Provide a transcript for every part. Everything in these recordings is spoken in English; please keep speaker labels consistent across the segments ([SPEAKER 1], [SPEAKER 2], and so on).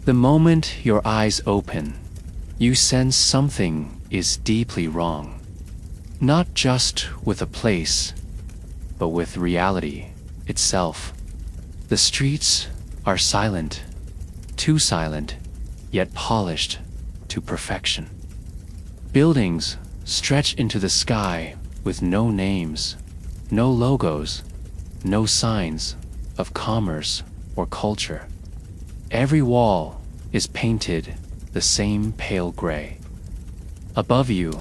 [SPEAKER 1] The moment your eyes open, you sense something is deeply wrong. Not just with a place, but with reality itself. The streets are silent, too silent, yet polished to perfection. Buildings stretch into the sky with no names, no logos, no signs of commerce or culture. Every wall is painted the same pale gray. Above you,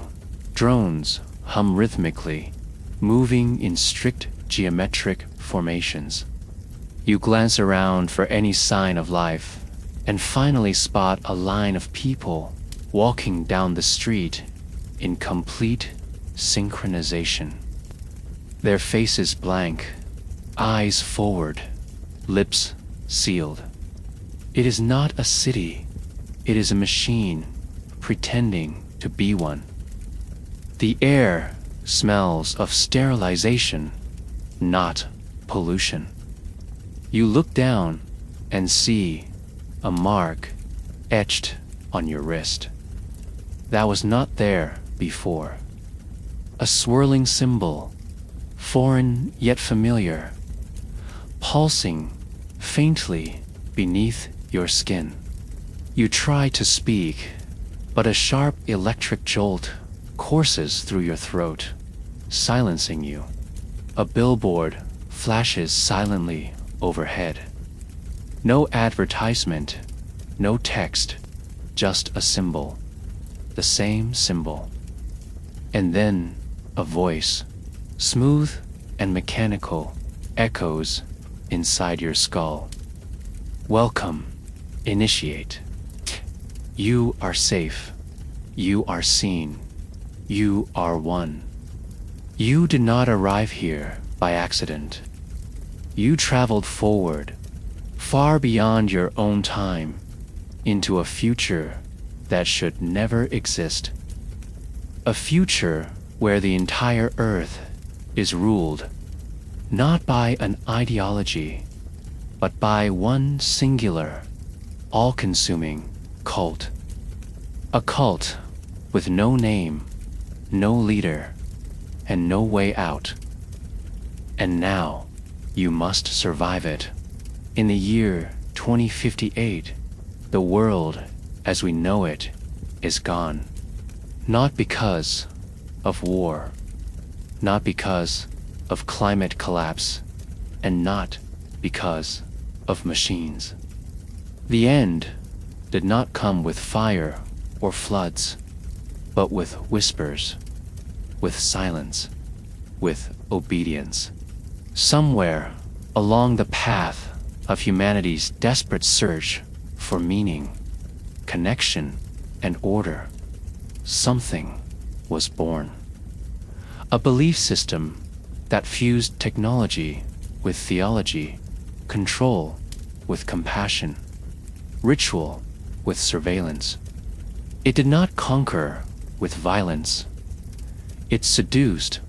[SPEAKER 1] drones hum rhythmically, moving in strict geometric formations. You glance around for any sign of life, and finally spot a line of people walking down the street in complete synchronization. Their faces blank, eyes forward, lips sealed. It is not a city, it is a machine pretending to be one. The air smells of sterilization, not pollution. You look down and see a mark etched on your wrist. That was not there before. A swirling symbol, foreign yet familiar, pulsing faintly beneath your skin. You try to speak, but a sharp electric jolt courses through your throat, silencing you. A billboard flashes silently overhead. No advertisement, no text, just a symbol, the same symbol. And then a voice, smooth and mechanical, echoes inside your skull. Welcome, initiate. You are safe. You are seen. You are one. You did not arrive here by accident. You traveled forward, far beyond your own time, into a future that should never exist. A future where the entire Earth is ruled, not by an ideology, but by one singular, all-consuming cult. A cult with no name, no leader, and no way out. And now, you must survive it. In the year 2058, the world as we know it is gone. Not because of war, not because of climate collapse, and not because of machines. The end did not come with fire or floods, but with whispers, with silence, with obedience. Somewhere along the path of humanity's desperate search for meaning, connection, and order, something was born. A belief system that fused technology with theology, control with compassion, ritual with surveillance. It did not conquer with violence. It seduced,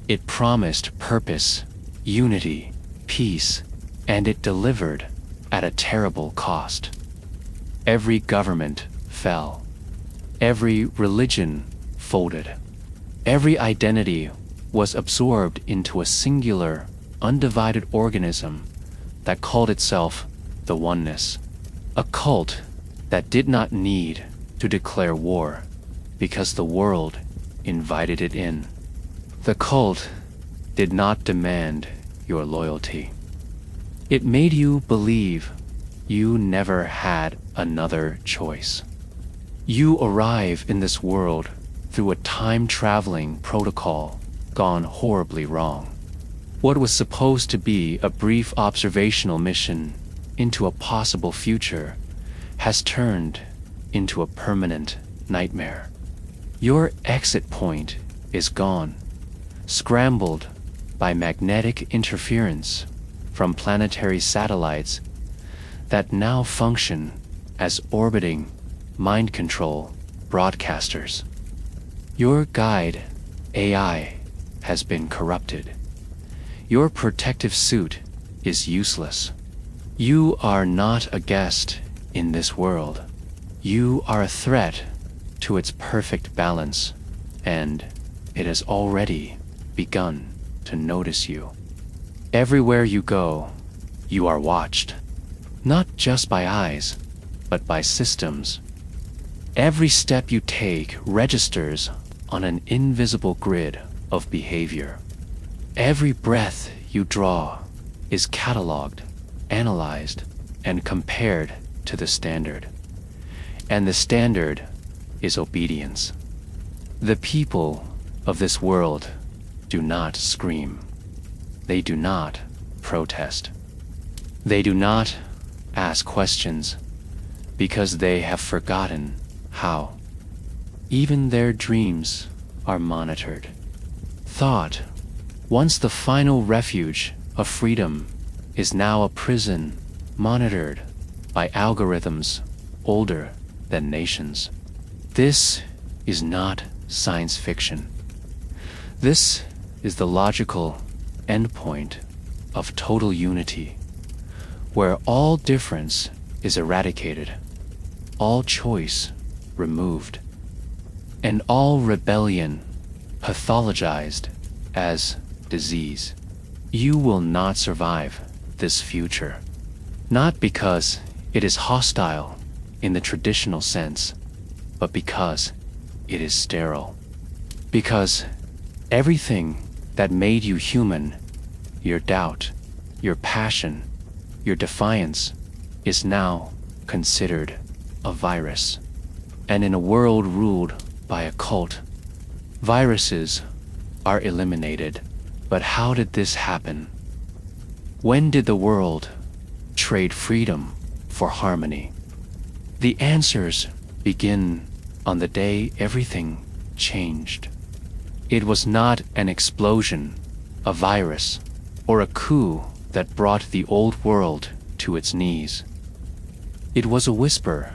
[SPEAKER 1] it promised purpose, unity, peace, and it delivered at a terrible cost. Every government fell. Every religion folded. Every identity was absorbed into a singular, undivided organism that called itself the Oneness. A cult that did not need to declare war because the world invited it in. The cult did not demand your loyalty. It made you believe you never had another choice. You arrive in this world through a time-traveling protocol gone horribly wrong. What was supposed to be a brief observational mission into a possible future has turned into a permanent nightmare. Your exit point is gone, scrambled by magnetic interference from planetary satellites that now function as orbiting mind control broadcasters. Your guide, AI, has been corrupted. Your protective suit is useless. You are not a guest in this world. You are a threat to its perfect balance, and it has already begun to notice you. Everywhere you go, you are watched, not just by eyes, but by systems. Every step you take registers on an invisible grid of behavior. Every breath you draw is cataloged, analyzed, and compared to the standard. And the standard is obedience. The people of this world do not scream. They do not protest. They do not ask questions because they have forgotten how. Even their dreams are monitored. Thought, once the final refuge of freedom, is now a prison monitored by algorithms older than nations. This is not science fiction. This is the logical endpoint of total unity, where all difference is eradicated, all choice removed, and all rebellion pathologized as disease. You will not survive this future, not because it is hostile in the traditional sense, but because it is sterile. Because everything that made you human, your doubt, your passion, your defiance, is now considered a virus. And in a world ruled by a cult, viruses are eliminated. But how did this happen? When did the world trade freedom for harmony? The answers begin on the day everything changed. It was not an explosion, a virus, or a coup that brought the old world to its knees. It was a whisper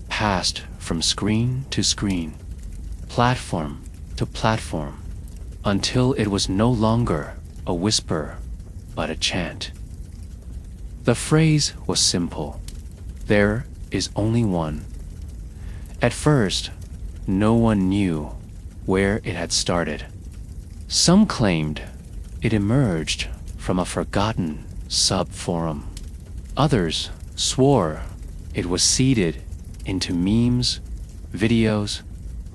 [SPEAKER 1] passed from screen to screen, platform to platform, until it was no longer a whisper, but a chant. The phrase was simple. There is only one. At first, no one knew where it had started. Some claimed it emerged from a forgotten sub-forum. Others swore it was seeded into memes, videos,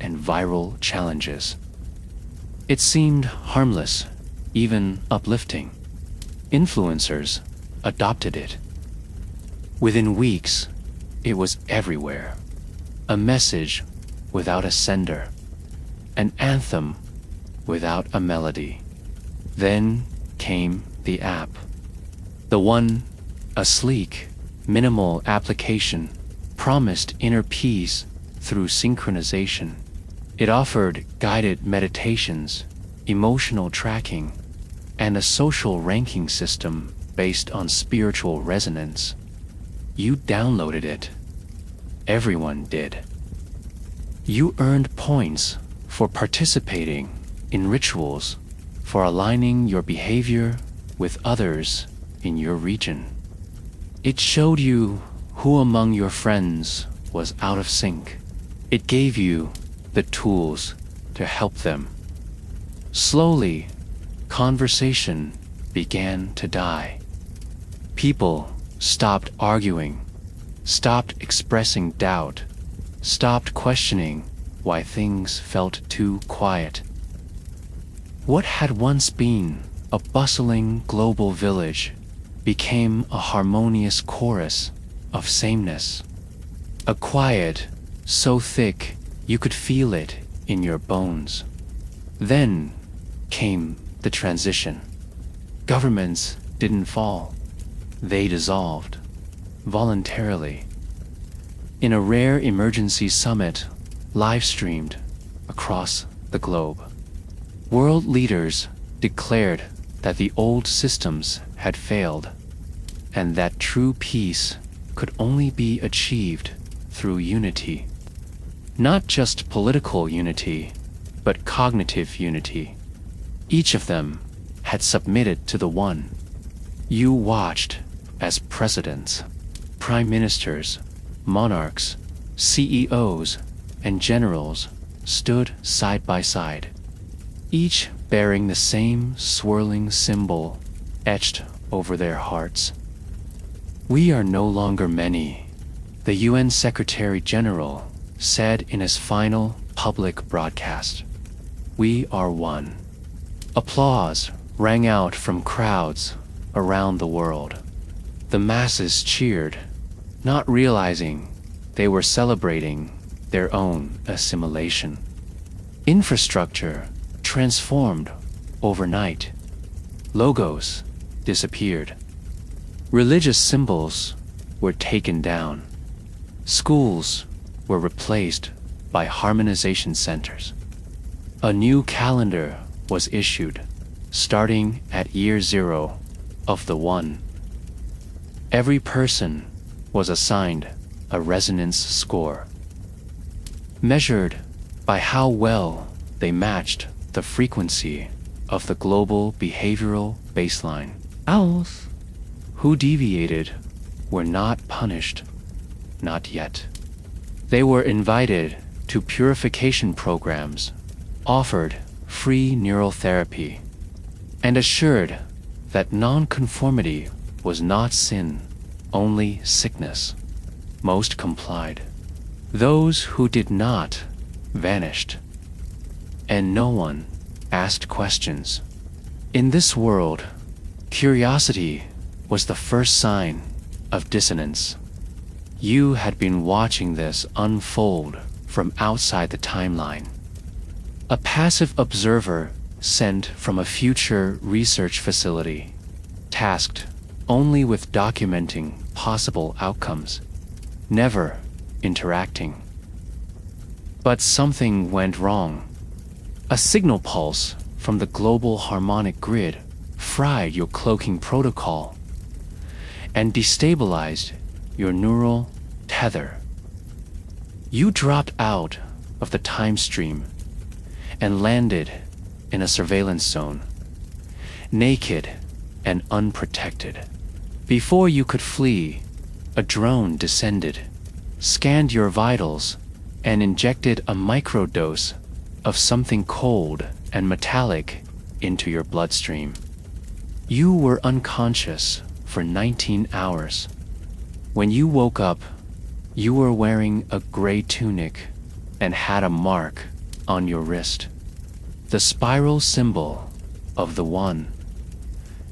[SPEAKER 1] and viral challenges. It seemed harmless, even uplifting. Influencers adopted it. Within weeks, it was everywhere. A message without a sender. An anthem without a melody. Then came the app. The one, a sleek, minimal application, promised inner peace through synchronization. It offered guided meditations, emotional tracking, and a social ranking system based on spiritual resonance. You downloaded it. Everyone did. You earned points for participating in rituals, for aligning your behavior with others in your region. It showed you who among your friends was out of sync. It gave you the tools to help them. Slowly, conversation began to die. People stopped arguing, stopped expressing doubt, stopped questioning why things felt too quiet. What had once been a bustling global village became a harmonious chorus of sameness. A quiet so thick you could feel it in your bones. Then came the transition. Governments didn't fall. They dissolved, voluntarily. In a rare emergency summit, live-streamed across the globe, world leaders declared that the old systems had failed, and that true peace could only be achieved through unity. Not just political unity, but cognitive unity. Each of them had submitted to the one. You watched as presidents, prime ministers, monarchs, CEOs, and generals stood side by side, each bearing the same swirling symbol etched over their hearts. "We are no longer many," the UN Secretary General said in his final public broadcast. "We are one." Applause rang out from crowds around the world. The masses cheered, not realizing they were celebrating their own assimilation. Infrastructure transformed overnight. Logos disappeared. Religious symbols were taken down. Schools were replaced by harmonization centers. A new calendar was issued, starting at year 0 of the One. Every person was assigned a resonance score, measured by how well they matched the frequency of the global behavioral baseline. Owls who deviated were not punished, not yet. They were invited to purification programs, offered free neural therapy, and assured that nonconformity was not sin, only sickness. Most complied. Those who did not vanished, and no one asked questions. In this world, curiosity was the first sign of dissonance. You had been watching this unfold from outside the timeline. A passive observer sent from a future research facility, tasked only with documenting possible outcomes, never interacting. But something went wrong. A signal pulse from the global harmonic grid fried your cloaking protocol and destabilized your neural tether. You dropped out of the time stream and landed in a surveillance zone, naked and unprotected. Before you could flee, a drone descended, scanned your vitals, and injected a microdose of something cold and metallic into your bloodstream. You were unconscious for 19 hours. When you woke up, you were wearing a gray tunic and had a mark on your wrist, the spiral symbol of the One.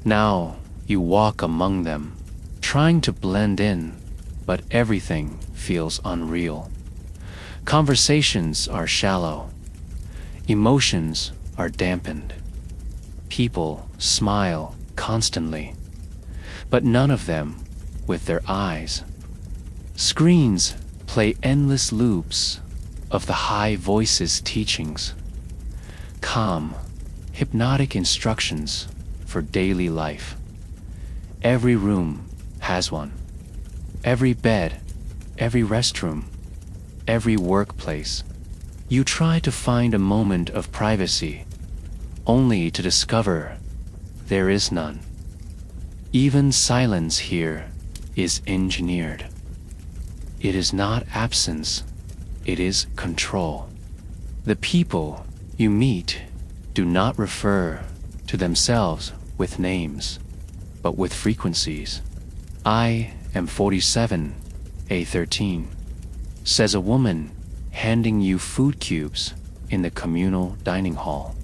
[SPEAKER 1] Now you walk among them, trying to blend in, but everything feels unreal. Conversations are shallow. Emotions are dampened. People smile constantly, but none of them with their eyes. Screens play endless loops of the high voices' teachings, calm, hypnotic instructions for daily life. Every room has one. Every bed, every restroom, every workplace. You try to find a moment of privacy, only to discover there is none. Even silence here is engineered. It is not absence, it is control. The people you meet do not refer to themselves with names, but with frequencies. "I am 47, A13, says a woman handing you food cubes in the communal dining hall.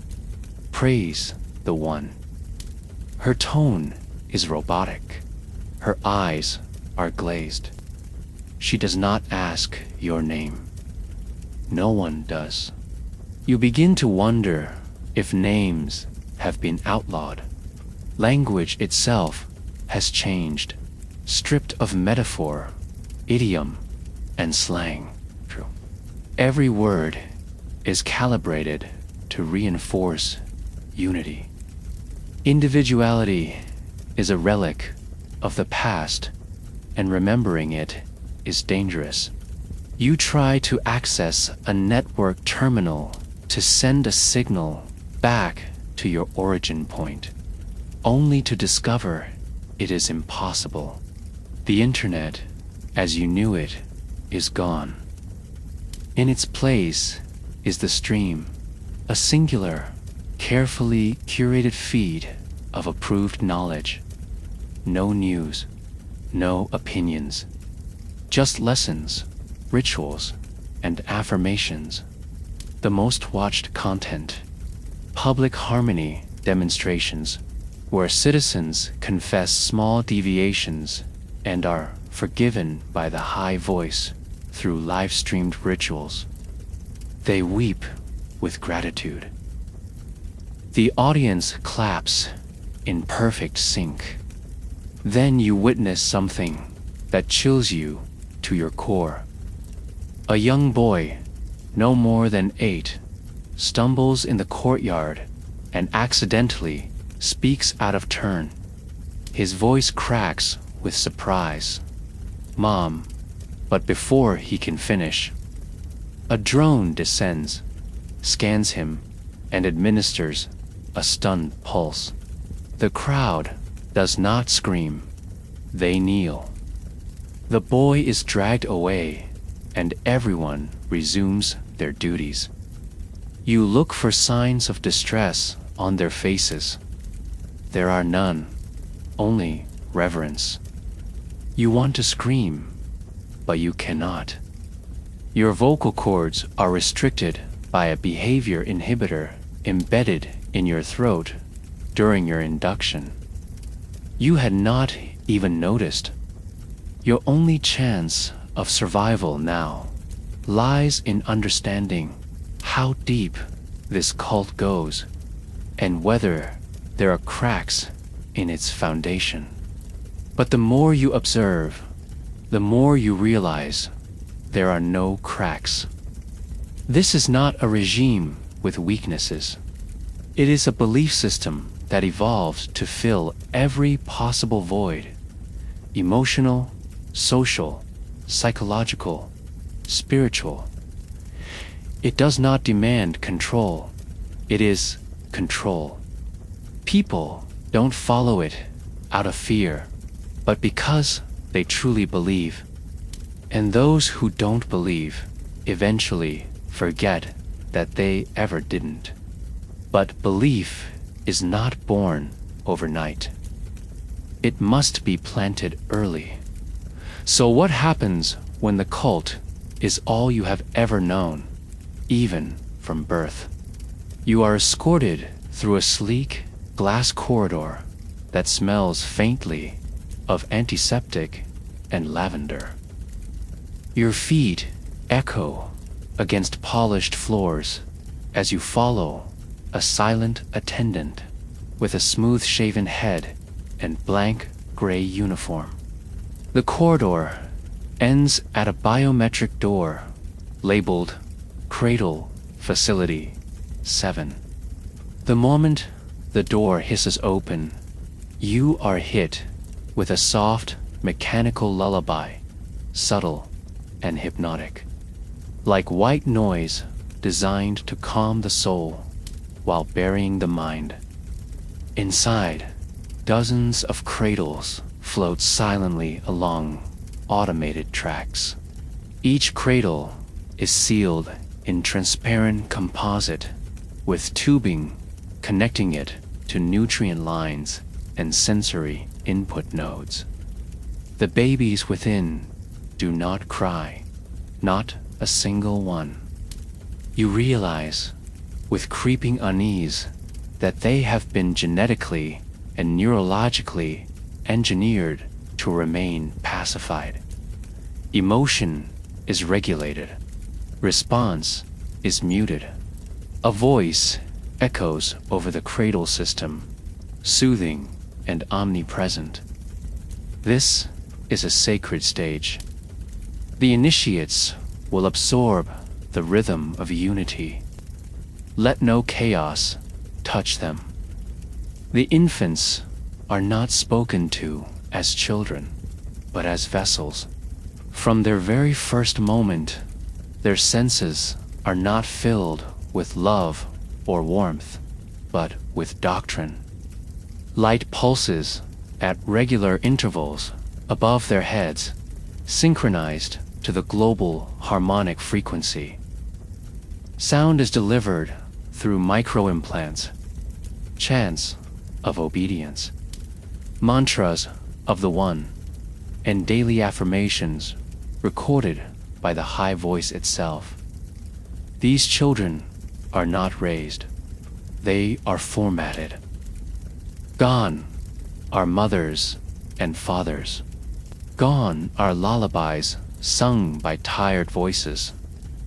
[SPEAKER 1] Praise the One. Her tone is robotic. Her eyes are glazed. She does not ask your name. No one does. You begin to wonder if names have been outlawed. Language itself has changed, stripped of metaphor, idiom, and slang. True. Every word is calibrated to reinforce unity. Individuality is a relic of the past, and remembering it is dangerous. You try to access a network terminal to send a signal back to your origin point, only to discover it is impossible. The internet, as you knew it, is gone. In its place is the stream, a singular, carefully curated feed of approved knowledge. No news, no opinions, just lessons, rituals, and affirmations. The most watched content, public harmony demonstrations, where citizens confess small deviations and are forgiven by the high voice through live-streamed rituals. They weep with gratitude. The audience claps in perfect sync. Then you witness something that chills you to your core. A young boy, no more than 8, stumbles in the courtyard and accidentally speaks out of turn. His voice cracks with surprise. "Mom," but before he can finish, a drone descends, scans him, and administers a stunned pulse. The crowd does not scream. They kneel. The boy is dragged away, and everyone resumes their duties. You look for signs of distress on their faces. There are none, only reverence. You want to scream, but you cannot. Your vocal cords are restricted by a behavior inhibitor embedded in your throat during your induction. You had not even noticed. Your only chance of survival now lies in understanding how deep this cult goes and whether there are cracks in its foundation. But the more you observe, the more you realize there are no cracks. This is not a regime with weaknesses. It is a belief system that evolved to fill every possible void: emotional, social, psychological, spiritual. It does not demand control. It is control. People don't follow it out of fear, but because they truly believe. And those who don't believe eventually forget that they ever didn't. But belief is not born overnight. It must be planted early. So what happens when the cult is all you have ever known, even from birth? You are escorted through a sleek glass corridor that smells faintly of antiseptic and lavender. Your feet echo against polished floors as you follow a silent attendant with a smooth-shaven head and blank gray uniform. The corridor ends at a biometric door labeled Cradle Facility 7. The moment the door hisses open, you are hit with a soft, mechanical lullaby, subtle and hypnotic, like white noise designed to calm the soul while burying the mind. Inside, dozens of cradles float silently along automated tracks. Each cradle is sealed in transparent composite with tubing connecting it to nutrient lines and sensory input nodes. The babies within do not cry, not a single one. You realize, with creeping unease, that they have been genetically and neurologically engineered to remain pacified. Emotion is regulated. Response is muted. A voice echoes over the cradle system, soothing and omnipresent. This is a sacred stage. The initiates will absorb the rhythm of unity. Let no chaos touch them. The infants are not spoken to as children, but as vessels. From their very first moment, their senses are not filled with love or warmth, but with doctrine. Light pulses at regular intervals above their heads, synchronized to the global harmonic frequency. Sound is delivered through microimplants, chants of obedience, mantras of the One, and daily affirmations recorded by the high voice itself. These children are not raised, they are formatted. Gone are mothers and fathers. Gone are lullabies sung by tired voices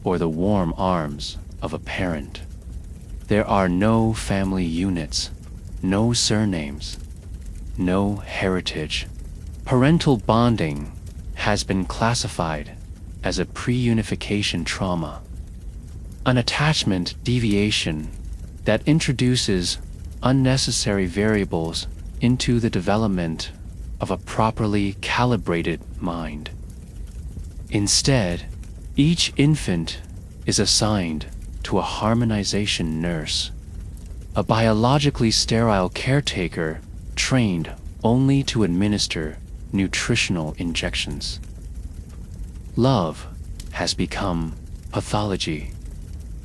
[SPEAKER 1] or the warm arms of a parent. There are no family units, no surnames, no heritage. Parental bonding has been classified as a pre-unification trauma, an attachment deviation that introduces unnecessary variables into the development of a properly calibrated mind. Instead, each infant is assigned to a harmonization nurse, a biologically sterile caretaker trained only to administer nutritional injections. Love has become pathology.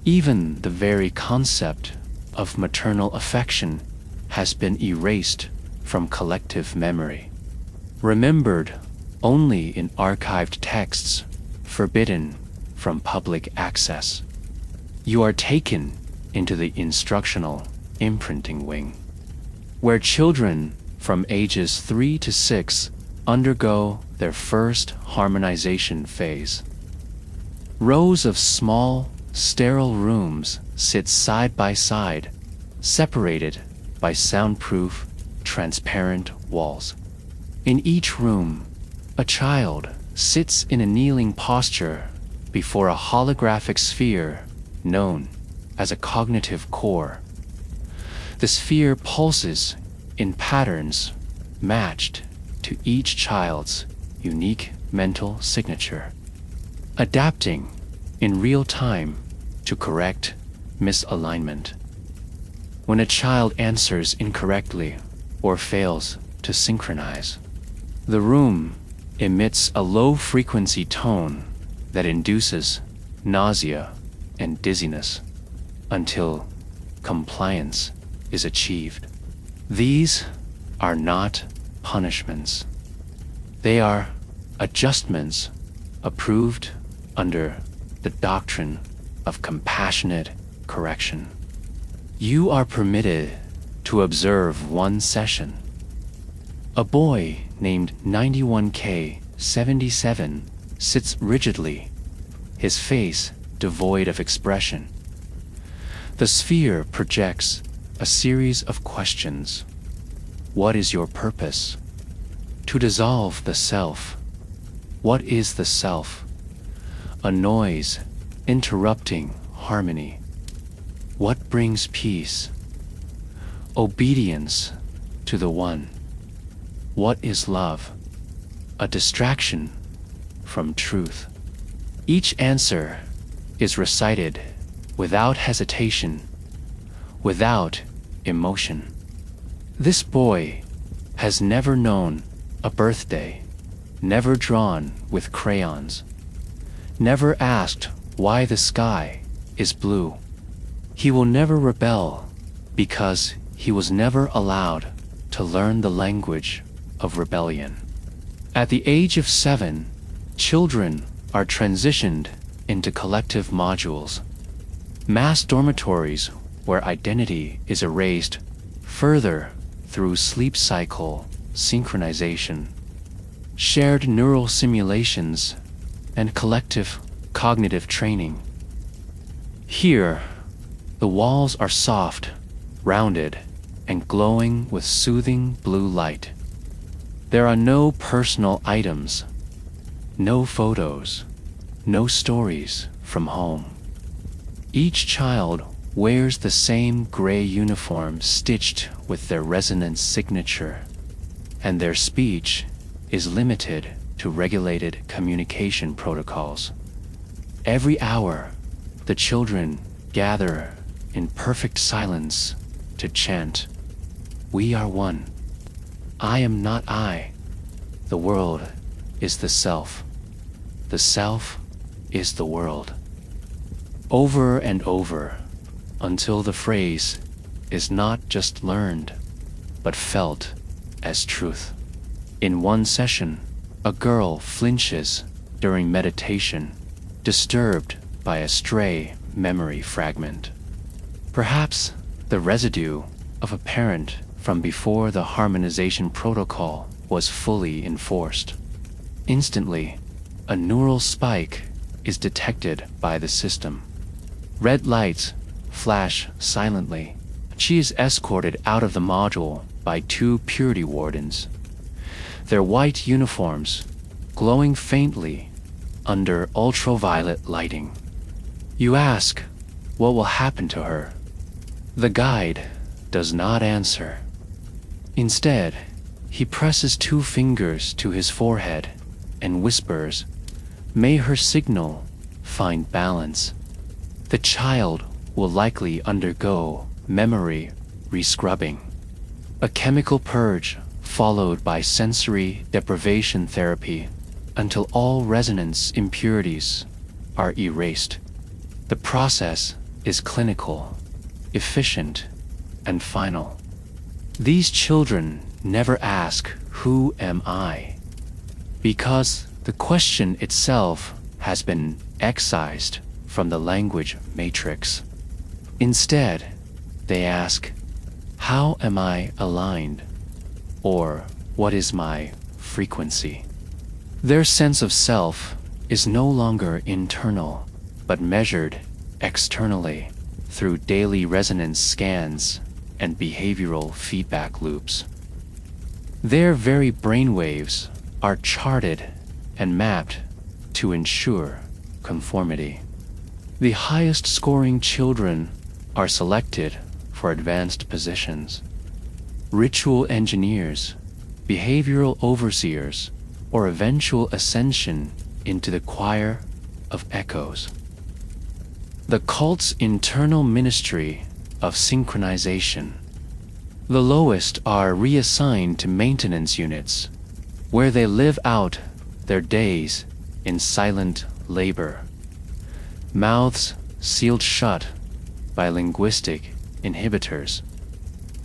[SPEAKER 1] Even the very concept of maternal affection has been erased from collective memory, remembered only in archived texts, forbidden from public access. You are taken into the instructional imprinting wing, where children from ages 3 to 6 undergo their first harmonization phase. Rows of small, sterile rooms sit side by side, separated by soundproof, transparent walls. In each room, a child sits in a kneeling posture before a holographic sphere known as a cognitive core. The sphere pulses in patterns matched to each child's unique mental signature, adapting in real time to correct misalignment. When a child answers incorrectly or fails to synchronize, the room emits a low-frequency tone that induces nausea and dizziness until compliance is achieved. These are not punishments. They are adjustments approved under the doctrine of compassionate correction. You are permitted to observe one session. A boy named 91K77 sits rigidly, his face devoid of expression. The sphere projects a series of questions. What is your purpose? To dissolve the self. What is the self? A noise interrupting harmony. What brings peace? Obedience to the One. What is love? A distraction from truth. Each answer is recited without hesitation, without emotion. This boy has never known a birthday, never drawn with crayons, never asked why the sky is blue. He will never rebel because he was never allowed to learn the language of rebellion. At the age of 7, children are transitioned into collective modules, mass dormitories where identity is erased further through sleep cycle synchronization, shared neural simulations, and collective cognitive training. Here, the walls are soft, rounded, and glowing with soothing blue light. There are no personal items, no photos, no stories from home. Each child wears the same gray uniform stitched with their resonance signature, and their speech is limited to regulated communication protocols. Every hour, the children gather in perfect silence to chant, "We are one. I am not I. The world is the self." the self is the world. Over and over, until the phrase is not just learned, but felt as truth. In one session, a girl flinches during meditation, disturbed by a stray memory fragment. Perhaps the residue of a parent from before the harmonization protocol was fully enforced. Instantly, a neural spike is detected by the system. Red lights flash silently. She is escorted out of the module by 2 purity wardens, their white uniforms glowing faintly under ultraviolet lighting. You ask what will happen to her. The guide does not answer. Instead, he presses 2 fingers to his forehead and whispers, "May her signal find balance." The child will likely undergo memory rescrubbing, a chemical purge followed by sensory deprivation therapy until all resonance impurities are erased. The process is clinical, efficient, and final. These children never ask, "Who am I?" because the question itself has been excised from the language matrix. Instead, they ask, "How am I aligned?" or "What is my frequency?" Their sense of self is no longer internal, but measured externally through daily resonance scans and behavioral feedback loops. Their very brainwaves are charted and mapped to ensure conformity. The highest scoring children are selected for advanced positions. Ritual engineers, behavioral overseers, or eventual ascension into the choir of echoes. The cult's internal ministry of synchronization. The lowest are reassigned to maintenance units, where they live out their days in silent labor, mouths sealed shut by linguistic inhibitors.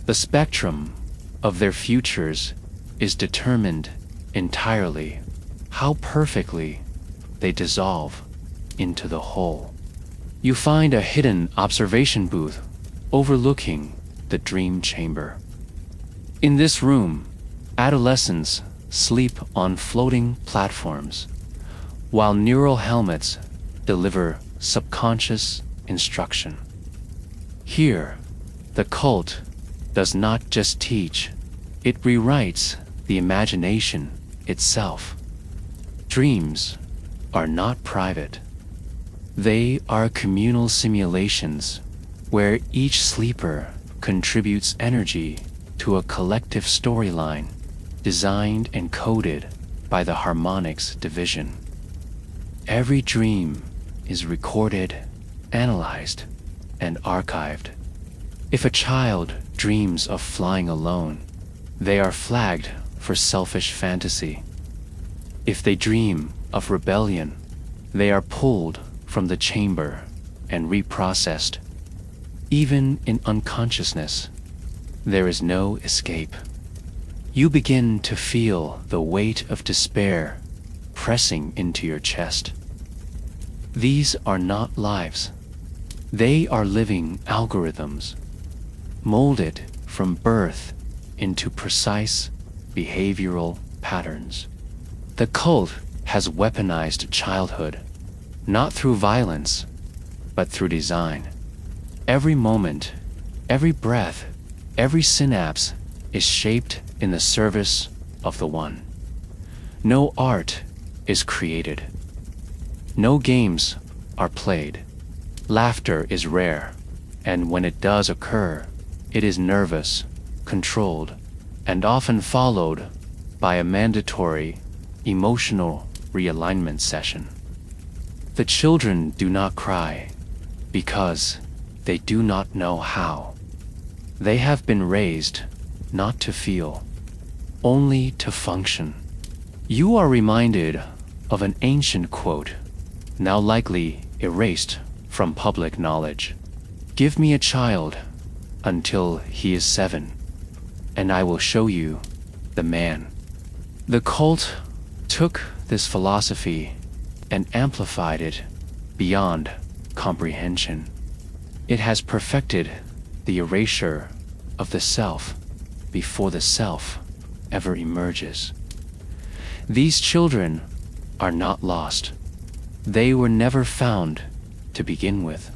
[SPEAKER 1] The spectrum of their futures is determined entirely how perfectly they dissolve into the whole. You find a hidden observation booth overlooking the dream chamber. In this room, adolescents sleep on floating platforms, while neural helmets deliver subconscious instruction. Here, the cult does not just teach, it rewrites the imagination itself. Dreams are not private. They are communal simulations where each sleeper contributes energy to a collective storyline designed and coded by the harmonics division. Every dream is recorded, analyzed, and archived. If a child dreams of flying alone, they are flagged for selfish fantasy. If they dream of rebellion, they are pulled from the chamber and reprocessed. Even in unconsciousness, there is no escape. You begin to feel the weight of despair pressing into your chest. These are not lives. They are living algorithms, molded from birth into precise behavioral patterns. The cult has weaponized childhood, not through violence, but through design. Every moment, every breath, every synapse is shaped in the service of the One. No art is created. No games are played. Laughter is rare, and when it does occur, it is nervous, controlled, and often followed by a mandatory emotional realignment session. The children do not cry because they do not know how. They have been raised not to feel, only to function. You are reminded of an ancient quote, now likely erased from public knowledge. Give me a child until he is 7, and I will show you the man. The cult took this philosophy and amplified it beyond comprehension. It has perfected the erasure of the self before the self ever emerges. These children are not lost. They were never found to begin with.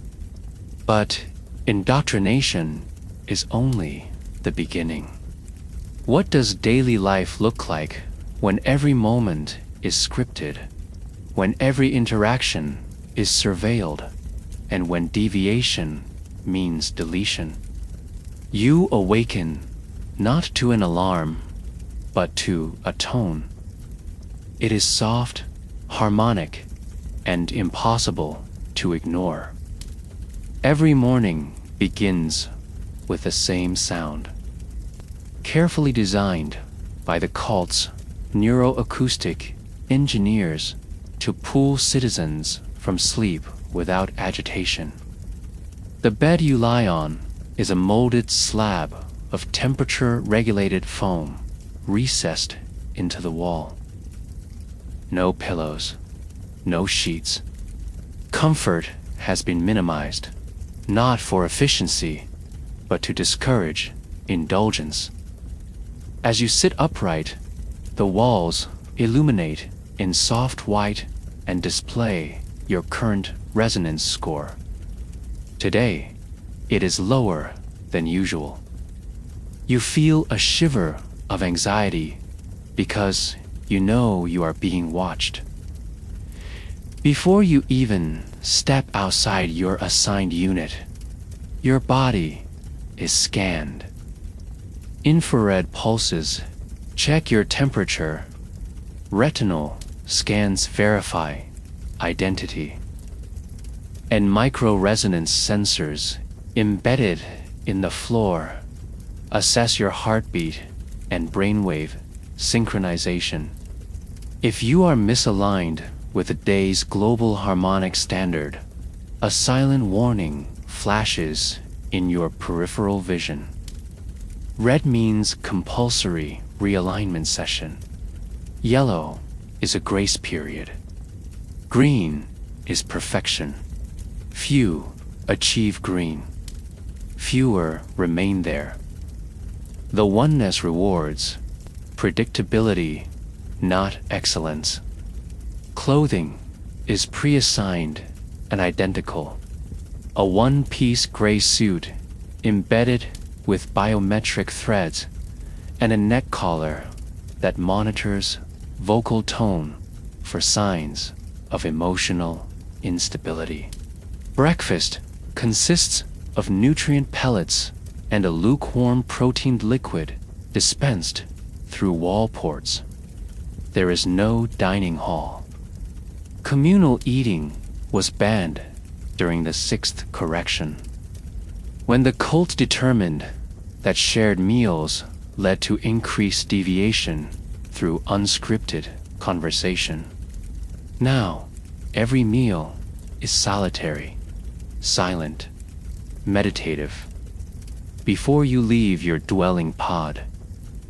[SPEAKER 1] But indoctrination is only the beginning. What does daily life look like when every moment is scripted, when every interaction is surveilled, and when deviation means deletion? You awaken not to an alarm, but to a tone. It is soft, harmonic, and impossible to ignore. Every morning begins with the same sound, carefully designed by the cult's neuroacoustic engineers to pull citizens from sleep without agitation. The bed you lie on is a molded slab of temperature-regulated foam recessed into the wall. No pillows, no sheets. Comfort has been minimized, not for efficiency, but to discourage indulgence. As you sit upright, the walls illuminate in soft white and display your current resonance score. Today, it is lower than usual. You feel a shiver of anxiety because you know you are being watched. Before you even step outside your assigned unit, your body is scanned. Infrared pulses check your temperature. Retinal scans verify identity. And micro-resonance sensors embedded in the floor assess your heartbeat and brainwave synchronization. If you are misaligned with the day's global harmonic standard, a silent warning flashes in your peripheral vision. Red means compulsory realignment session. Yellow is a grace period. Green is perfection. Few achieve green. Fewer remain there. The oneness rewards predictability, not excellence. Clothing is pre-assigned and identical. A one-piece gray suit embedded with biometric threads and a neck collar that monitors vocal tone for signs of emotional instability. Breakfast consists of nutrient pellets and a lukewarm protein liquid dispensed through wall ports. There is no dining hall. Communal eating was banned during the 6th correction, when the cult determined that shared meals led to increased deviation through unscripted conversation. Now, every meal is solitary, silent, meditative. Before you leave your dwelling pod,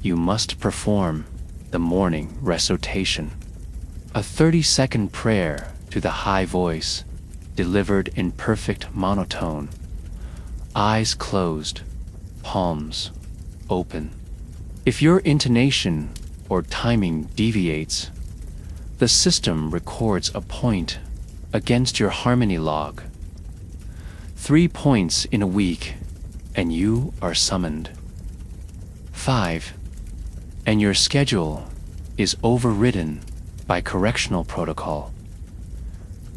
[SPEAKER 1] you must perform the morning recitation, a 30-second prayer to the high voice, delivered in perfect monotone, eyes closed, palms open. If your intonation or timing deviates, the system records a point against your harmony log. 3 points in a week, and you are summoned. 5, and your schedule is overridden by correctional protocol.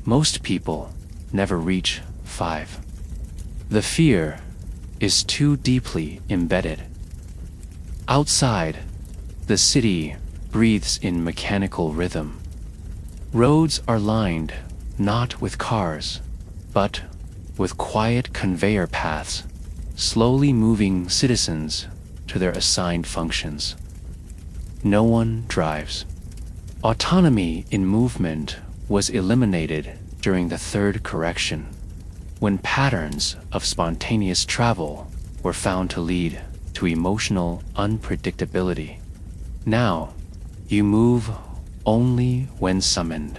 [SPEAKER 1] Most people never reach 5. The fear is too deeply embedded. Outside, the city breathes in mechanical rhythm. Roads are lined not with cars, but with quiet conveyor paths, slowly moving citizens to their assigned functions. No one drives. Autonomy in movement was eliminated during the third correction, when patterns of spontaneous travel were found to lead to emotional unpredictability. Now, you move only when summoned.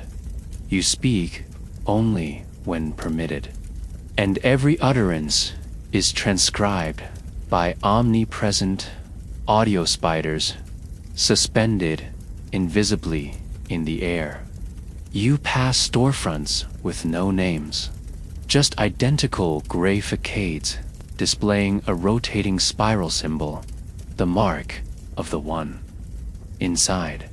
[SPEAKER 1] You speak only when permitted. And every utterance is transcribed by omnipresent audio spiders suspended invisibly in the air. You pass storefronts with no names, just identical gray facades displaying a rotating spiral symbol, the mark of the One. Inside,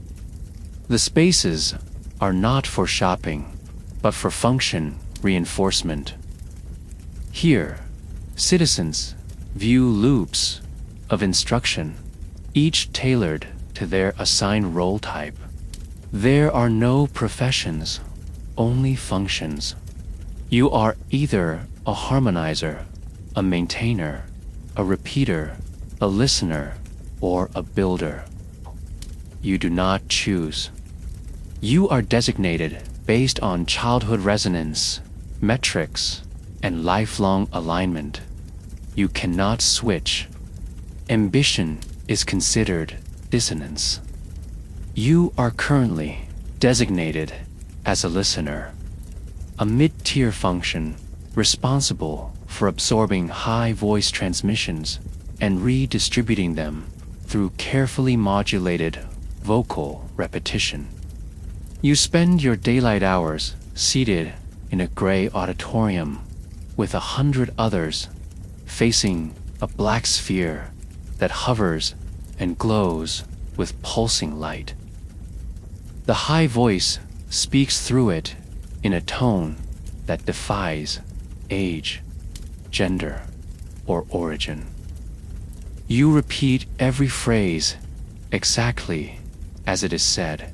[SPEAKER 1] the spaces are not for shopping, but for function reinforcement. Here, citizens view loops of instruction, each tailored to their assigned role type. There are no professions, only functions. You are either a harmonizer, a maintainer, a repeater, a listener, or a builder. You do not choose. You are designated based on childhood resonance, metrics, and lifelong alignment. You cannot switch. Ambition is considered dissonance. You are currently designated as a listener, a mid-tier function responsible for absorbing high voice transmissions and redistributing them through carefully modulated vocal repetition. You spend your daylight hours seated in a gray auditorium with 100 others facing a black sphere that hovers and glows with pulsing light. The high voice speaks through it in a tone that defies age, gender, or origin. You repeat every phrase exactly as it is said.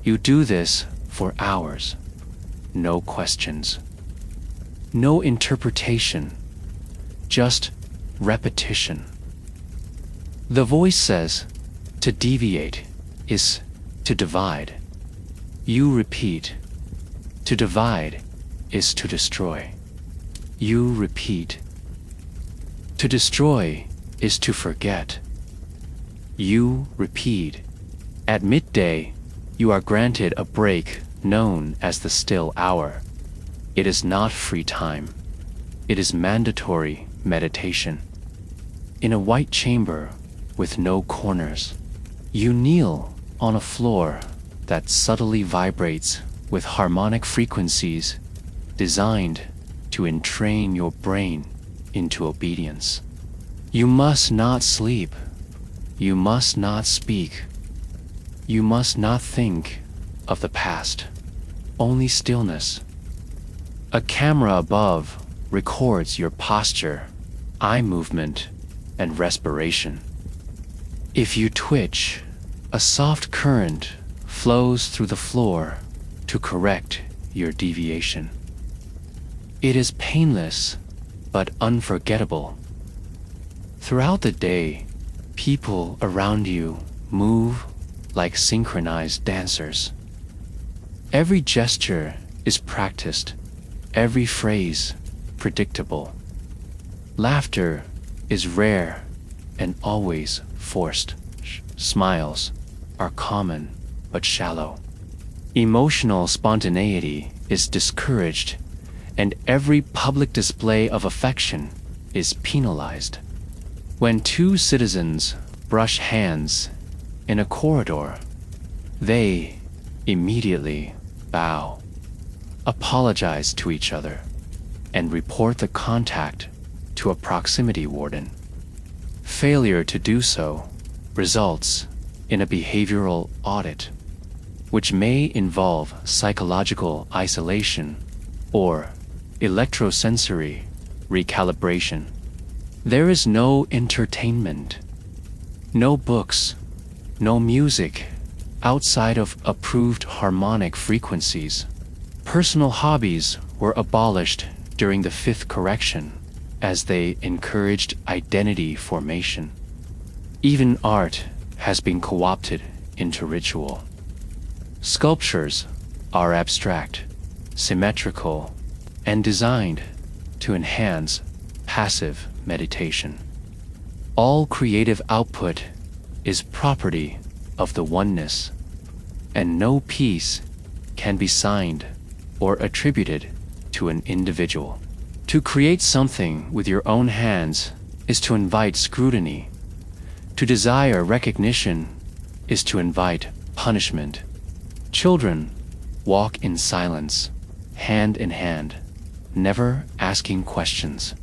[SPEAKER 1] You do this for hours. No questions. No interpretation. Just repetition. The voice says, to deviate is to divide. You repeat, to divide is to destroy. You repeat, to destroy is to forget. You repeat. At midday, you are granted a break known as the still hour. It is not free time. It is mandatory meditation. In a white chamber with no corners, you kneel on a floor that subtly vibrates with harmonic frequencies designed to entrain your brain into obedience. You must not sleep. You must not speak. You must not think of the past. Only stillness. A camera above records your posture, eye movement, and respiration. If you twitch, a soft current flows through the floor to correct your deviation. It is painless, but unforgettable. Throughout the day, people around you move like synchronized dancers. Every gesture is practiced, every phrase predictable. Laughter is rare and always forced. Smiles are common but shallow. Emotional spontaneity is discouraged, and every public display of affection is penalized. When two citizens brush hands in a corridor, they immediately bow, apologize to each other, and report the contact to a proximity warden. Failure to do so results in a behavioral audit, which may involve psychological isolation or electrosensory recalibration. There is no entertainment, no books, no music outside of approved harmonic frequencies. Personal hobbies were abolished during the fifth correction as they encouraged identity formation. Even art has been co-opted into ritual. Sculptures are abstract, symmetrical, and designed to enhance passive meditation. All creative output is property of the oneness, and no piece can be signed or attributed to an individual. To create something with your own hands is to invite scrutiny. To desire recognition is to invite punishment. Children walk in silence, hand in hand, never asking questions.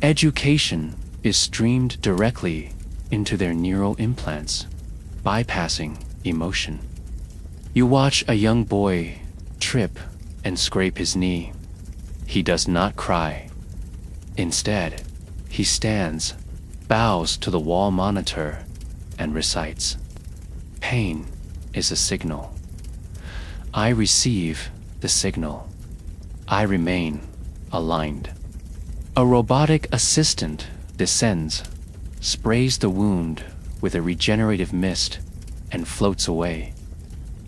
[SPEAKER 1] Education is streamed directly into their neural implants, bypassing emotion. You watch a young boy trip and scrape his knee. He does not cry. Instead, he stands, bows to the wall monitor, and recites. Pain is a signal. I receive the signal. I remain aligned. A robotic assistant descends, sprays the wound with a regenerative mist, and floats away.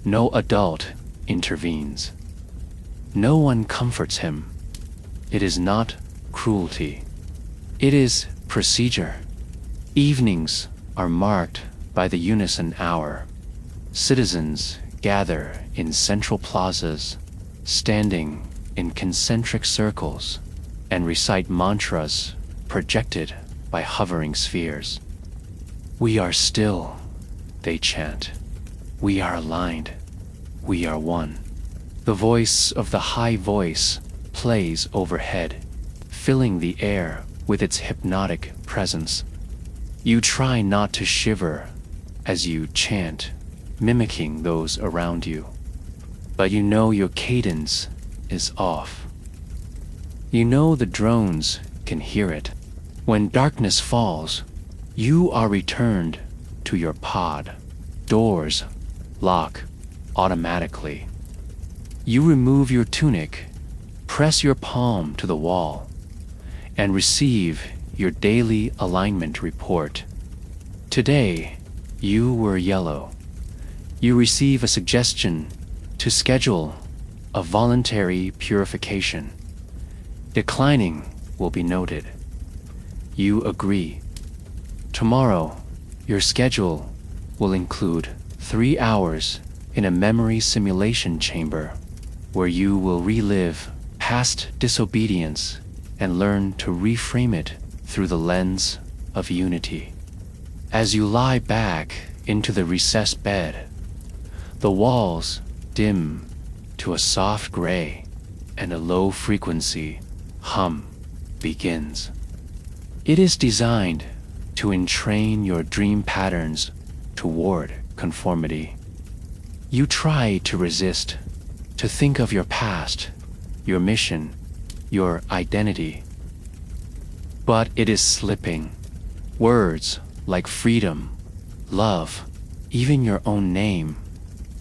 [SPEAKER 1] No adult intervenes. No one comforts him. It is not cruelty. It is procedure. Evenings are marked by the unison hour. Citizens gather in central plazas, standing in concentric circles, and recite mantras projected by hovering spheres. We are still, they chant. We are aligned. We are one. The voice of the high voice plays overhead, filling the air with its hypnotic presence. You try not to shiver as you chant, mimicking those around you, but you know your cadence is off. You know the drones can hear it. When darkness falls, you are returned to your pod. Doors lock automatically. You remove your tunic, press your palm to the wall, and receive your daily alignment report. Today, you were yellow. You receive a suggestion to schedule a voluntary purification. Declining will be noted. You agree. Tomorrow, your schedule will include 3 hours in a memory simulation chamber where you will relive past disobedience and learn to reframe it through the lens of unity. As you lie back into the recessed bed, the walls dim to a soft gray and a low frequency hum begins. It is designed to entrain your dream patterns toward conformity. You try to resist, to think of your past, your mission, your identity. But it is slipping. Words like freedom, love, even your own name,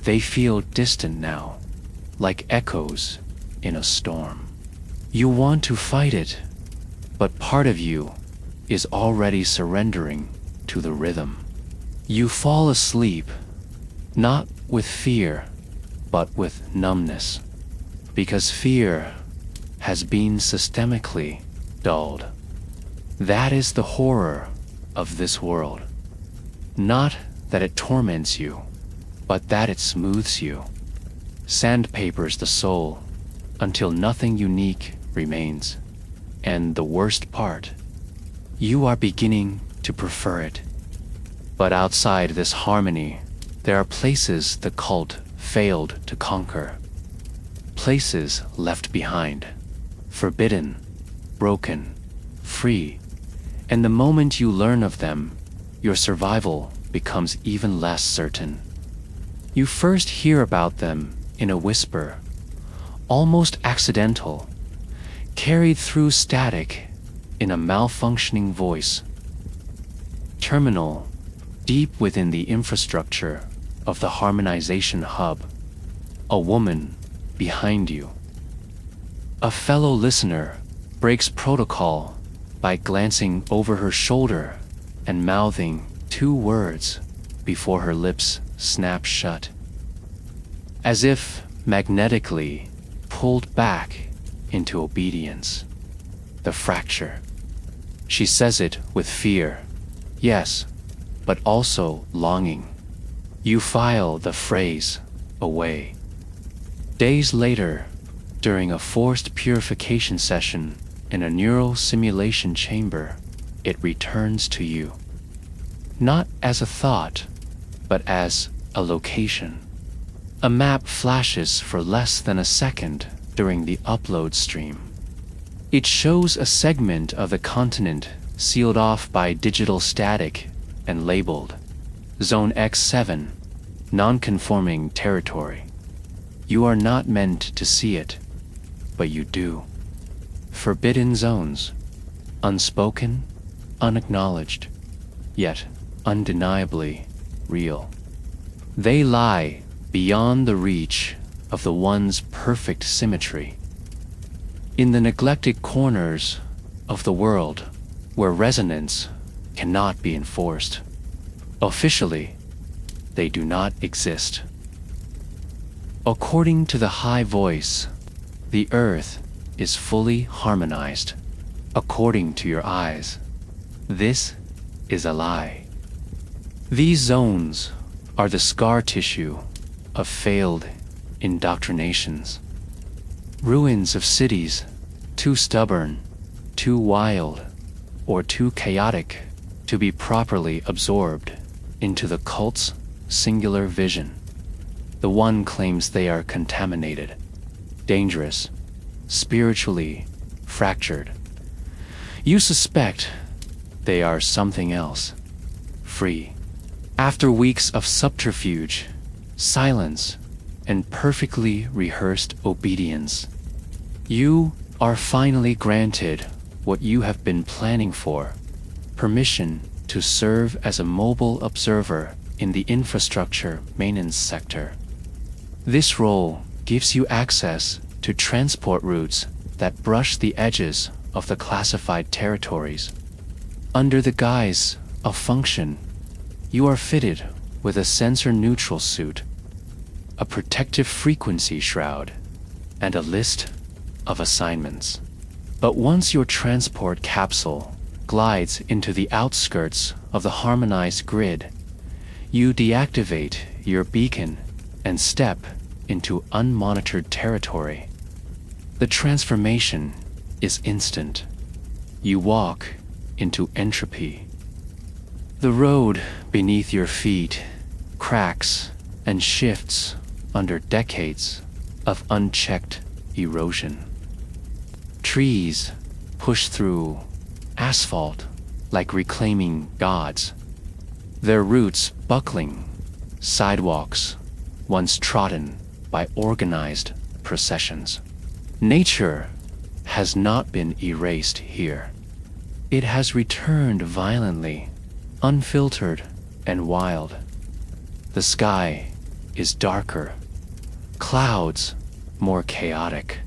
[SPEAKER 1] they feel distant now, like echoes in a storm. You want to fight it, but part of you is already surrendering to the rhythm. You fall asleep, not with fear, but with numbness, because fear has been systemically dulled. That is the horror of this world. Not that it torments you, but that it smooths you, sandpapers the soul until nothing unique remains. And the worst part, you are beginning to prefer it. But outside this harmony, there are places the cult failed to conquer. Places left behind, forbidden, broken, free. And the moment you learn of them, your survival becomes even less certain. You first hear about them in a whisper, almost accidental, carried through static in a malfunctioning voice. Terminal, deep within the infrastructure of the harmonization hub, a woman behind you. A fellow listener breaks protocol by glancing over her shoulder and mouthing 2 words before her lips snap shut. as if magnetically pulled back into obedience. The fracture. She says it with fear, yes, but also longing. You file the phrase away. Days later, during a forced purification session in a neural simulation chamber, it returns to you. Not as a thought, but as a location. A map flashes for less than a second during the upload stream. It shows a segment of the continent sealed off by digital static and labeled Zone X7, non-conforming territory. You are not meant to see it, but you do. Forbidden zones, unspoken, unacknowledged, yet undeniably real. They lie beyond the reach of the one's perfect symmetry. In the neglected corners of the world where resonance cannot be enforced. Officially, they do not exist. According to the high voice, the earth is fully harmonized. According to your eyes, this is a lie. These zones are the scar tissue of failed indoctrinations. Ruins of cities too stubborn, too wild, or too chaotic to be properly absorbed into the cult's singular vision. The one claims they are contaminated, dangerous, spiritually fractured. You suspect they are something else, free. After weeks of subterfuge, silence, and perfectly rehearsed obedience, you are finally granted what you have been planning for: permission to serve as a mobile observer in the infrastructure maintenance sector. This role gives you access to transport routes that brush the edges of the classified territories. Under the guise of function, you are fitted with a sensor-neutral suit, a protective frequency shroud, and a list of assignments. But once your transport capsule glides into the outskirts of the harmonized grid, you deactivate your beacon and step into unmonitored territory. The transformation is instant. You walk into entropy. The road beneath your feet cracks and shifts under decades of unchecked erosion. Trees push through asphalt like reclaiming gods, their roots buckling sidewalks once trodden by organized processions. Nature has not been erased here. It has returned violently, unfiltered and wild. The sky is darker, clouds more chaotic.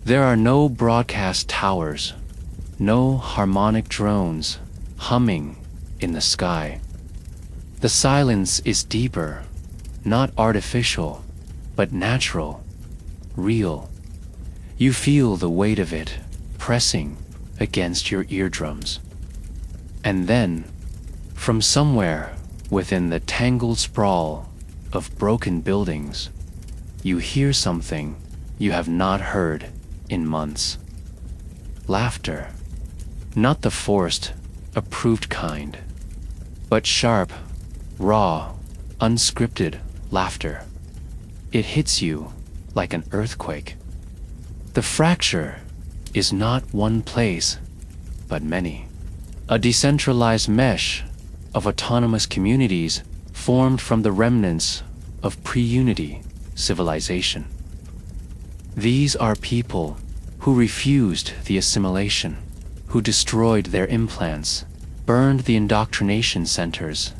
[SPEAKER 1] There are no broadcast towers, no harmonic drones humming in the sky. The silence is deeper, not artificial, but natural, real. You feel the weight of it pressing against your eardrums. And then, from somewhere within the tangled sprawl of broken buildings, you hear something you have not heard in months. Laughter, not the forced, approved kind, but sharp, raw, unscripted laughter. It hits you like an earthquake. The fracture is not one place, but many. A decentralized mesh of autonomous communities formed from the remnants of pre-unity civilization. These are people who refused the assimilation, who destroyed their implants, burned the indoctrination centers,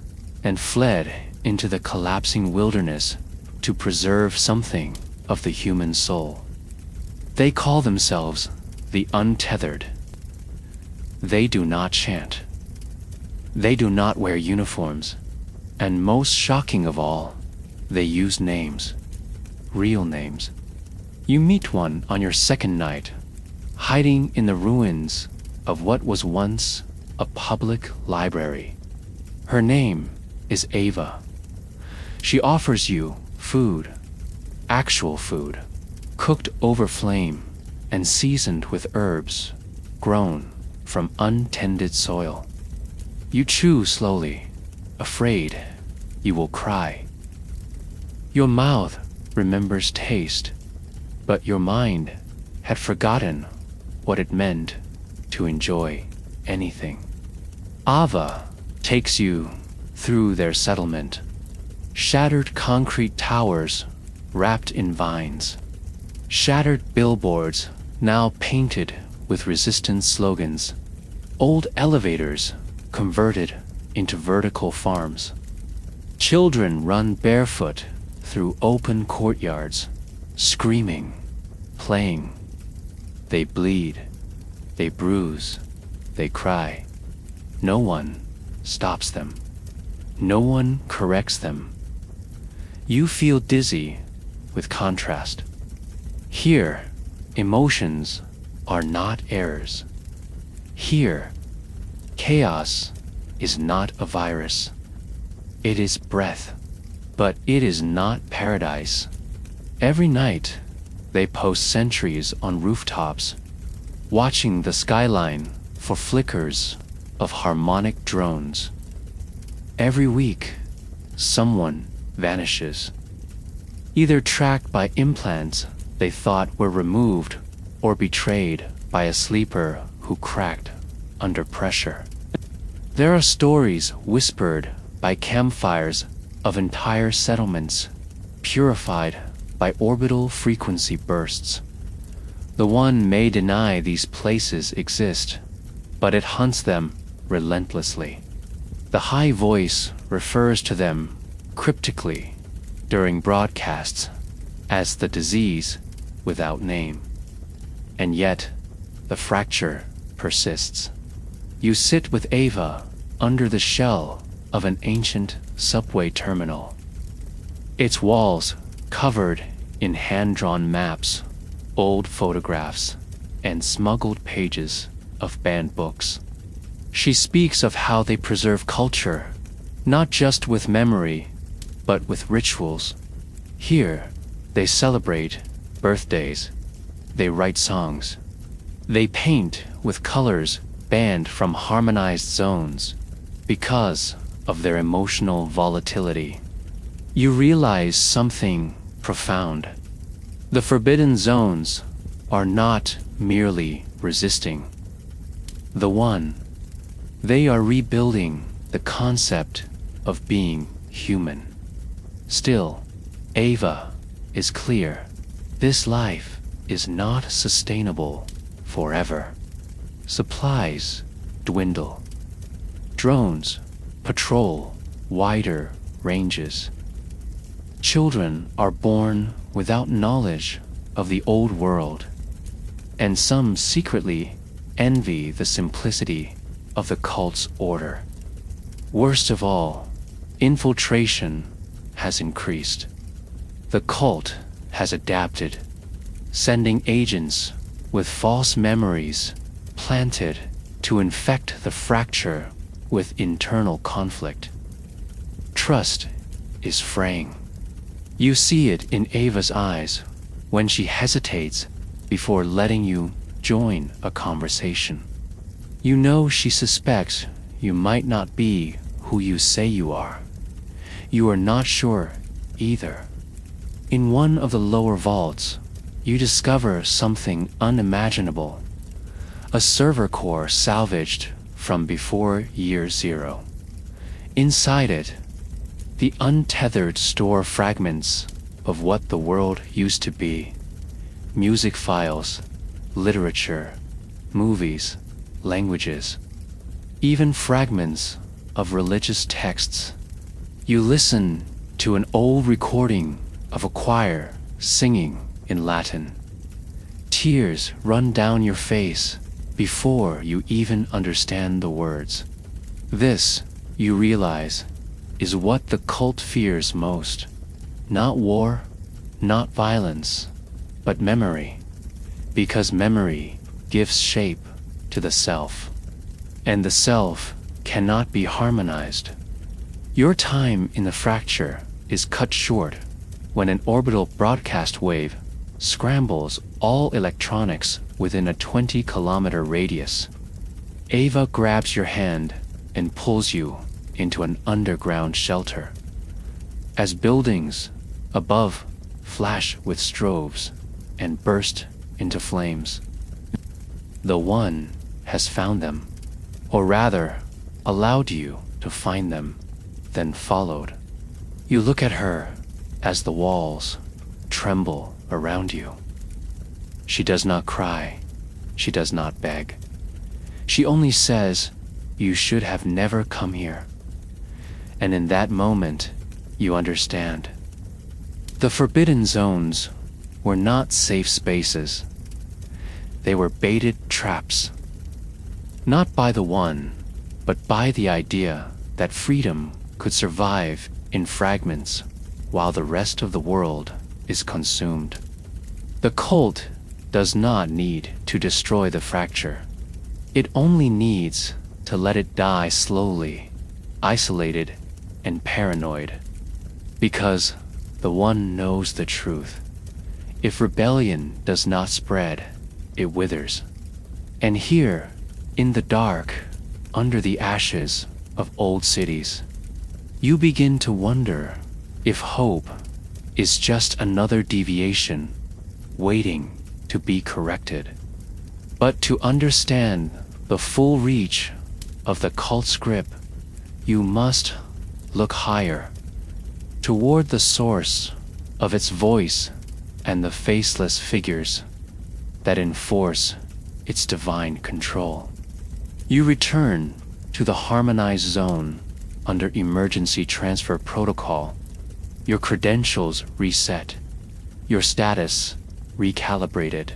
[SPEAKER 1] and fled into the collapsing wilderness to preserve something of the human soul. They call themselves the untethered. They do not chant. They do not wear uniforms. And most shocking of all, they use names. real names. You meet one on your second night, hiding in the ruins of what was once a public library. Her name is Ava. She offers you food, actual food, cooked over flame and seasoned with herbs grown from untended soil. You chew slowly, afraid you will cry. Your mouth remembers taste, but your mind had forgotten what it meant to enjoy anything. Ava takes you through their settlement, shattered concrete towers wrapped in vines, shattered billboards now painted with resistance slogans, old elevators converted into vertical farms. Children run barefoot through open courtyards, screaming, playing. They bleed, they bruise, they cry. No one stops them. No one corrects them. You feel dizzy with contrast. Here, emotions are not errors. Here, chaos is not a virus. It is breath, but it is not paradise. Every night, they post sentries on rooftops, watching the skyline for flickers of harmonic drones. Every week, someone vanishes, either tracked by implants they thought were removed or betrayed by a sleeper who cracked under pressure. There are stories whispered by campfires of entire settlements, purified by orbital frequency bursts. The one may deny these places exist, but it hunts them relentlessly. The high voice refers to them cryptically during broadcasts as the disease without name. And yet, the fracture persists. You sit with Ava under the shell of an ancient subway terminal, its walls covered in hand-drawn maps, old photographs, and smuggled pages of banned books. She speaks of how they preserve culture, not just with memory, but with rituals. Here, they celebrate birthdays, they write songs, they paint with colors banned from harmonized zones because of their emotional volatility. You realize something profound. The forbidden zones are not merely resisting the one, they are rebuilding the concept of being human. Still, Ava is clear. This life is not sustainable forever. Supplies dwindle. Drones patrol wider ranges. Children are born without knowledge of the old world, and some secretly envy the simplicity of the cult's order. Worst of all, infiltration has increased. The cult has adapted, sending agents with false memories planted to infect the fracture with internal conflict. Trust is fraying. You see it in Ava's eyes when she hesitates before letting you join a conversation. You know she suspects you might not be who you say you are. You are not sure either. In one of the lower vaults, you discover something unimaginable. A server core salvaged from before year zero. Inside it, the untethered store fragments of what the world used to be. Music files, literature, movies, languages, even fragments of religious texts. You listen to an old recording of a choir singing in Latin. Tears run down your face before you even understand the words. This, you realize, is what the cult fears most. Not war, not violence, but memory, because memory gives shape to the self, and the self cannot be harmonized. Your time in the fracture is cut short when an orbital broadcast wave scrambles all electronics within a 20-kilometer radius. Ava grabs your hand and pulls you into an underground shelter. As buildings above flash with strobes and burst into flames, the One has found them, or rather, allowed you to find them, then followed. You look at her as the walls tremble around you. She does not cry. She does not beg. She only says, "You should have never come here." And in that moment, you understand. The forbidden zones were not safe spaces. They were baited traps. Not by the One, but by the idea that freedom could survive in fragments while the rest of the world is consumed. The cult does not need to destroy the fracture. It only needs to let it die slowly, isolated and paranoid. Because the One knows the truth. If rebellion does not spread, it withers. And here, in the dark, under the ashes of old cities, you begin to wonder if hope is just another deviation waiting to be corrected. But to understand the full reach of the cult's grip, you must look higher, toward the source of its voice and the faceless figures that enforce its divine control. You return to the harmonized zone under emergency transfer protocol, your credentials reset, your status recalibrated.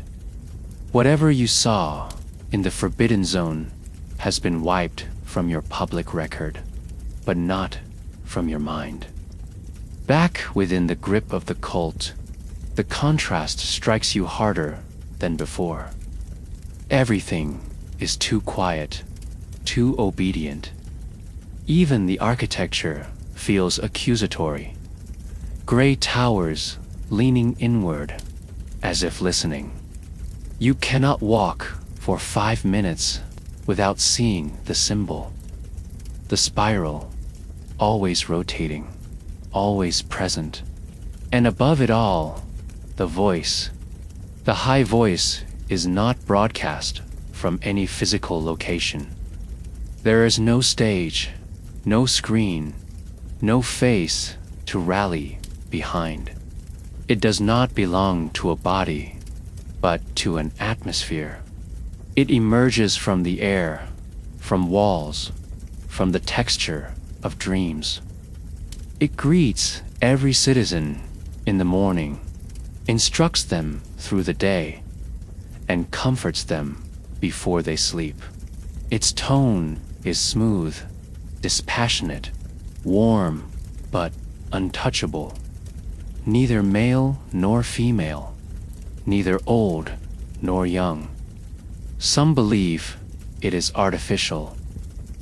[SPEAKER 1] Whatever you saw in the forbidden zone has been wiped from your public record, but not from your mind. Back within the grip of the cult, the contrast strikes you harder than before. Everything is too quiet, too obedient. Even the architecture feels accusatory. Gray towers leaning inward, as if listening. You cannot walk for 5 minutes without seeing the symbol. The spiral, always rotating, always present. And above it all, the voice. The high voice is not broadcast from any physical location. There is no stage, no screen, no face to rally behind. It does not belong to a body, but to an atmosphere. It emerges from the air, from walls, from the texture of dreams. It greets every citizen in the morning, instructs them through the day, and comforts them before they sleep. Its tone is smooth, dispassionate, warm, but untouchable. Neither male nor female, neither old nor young. Some believe it is artificial,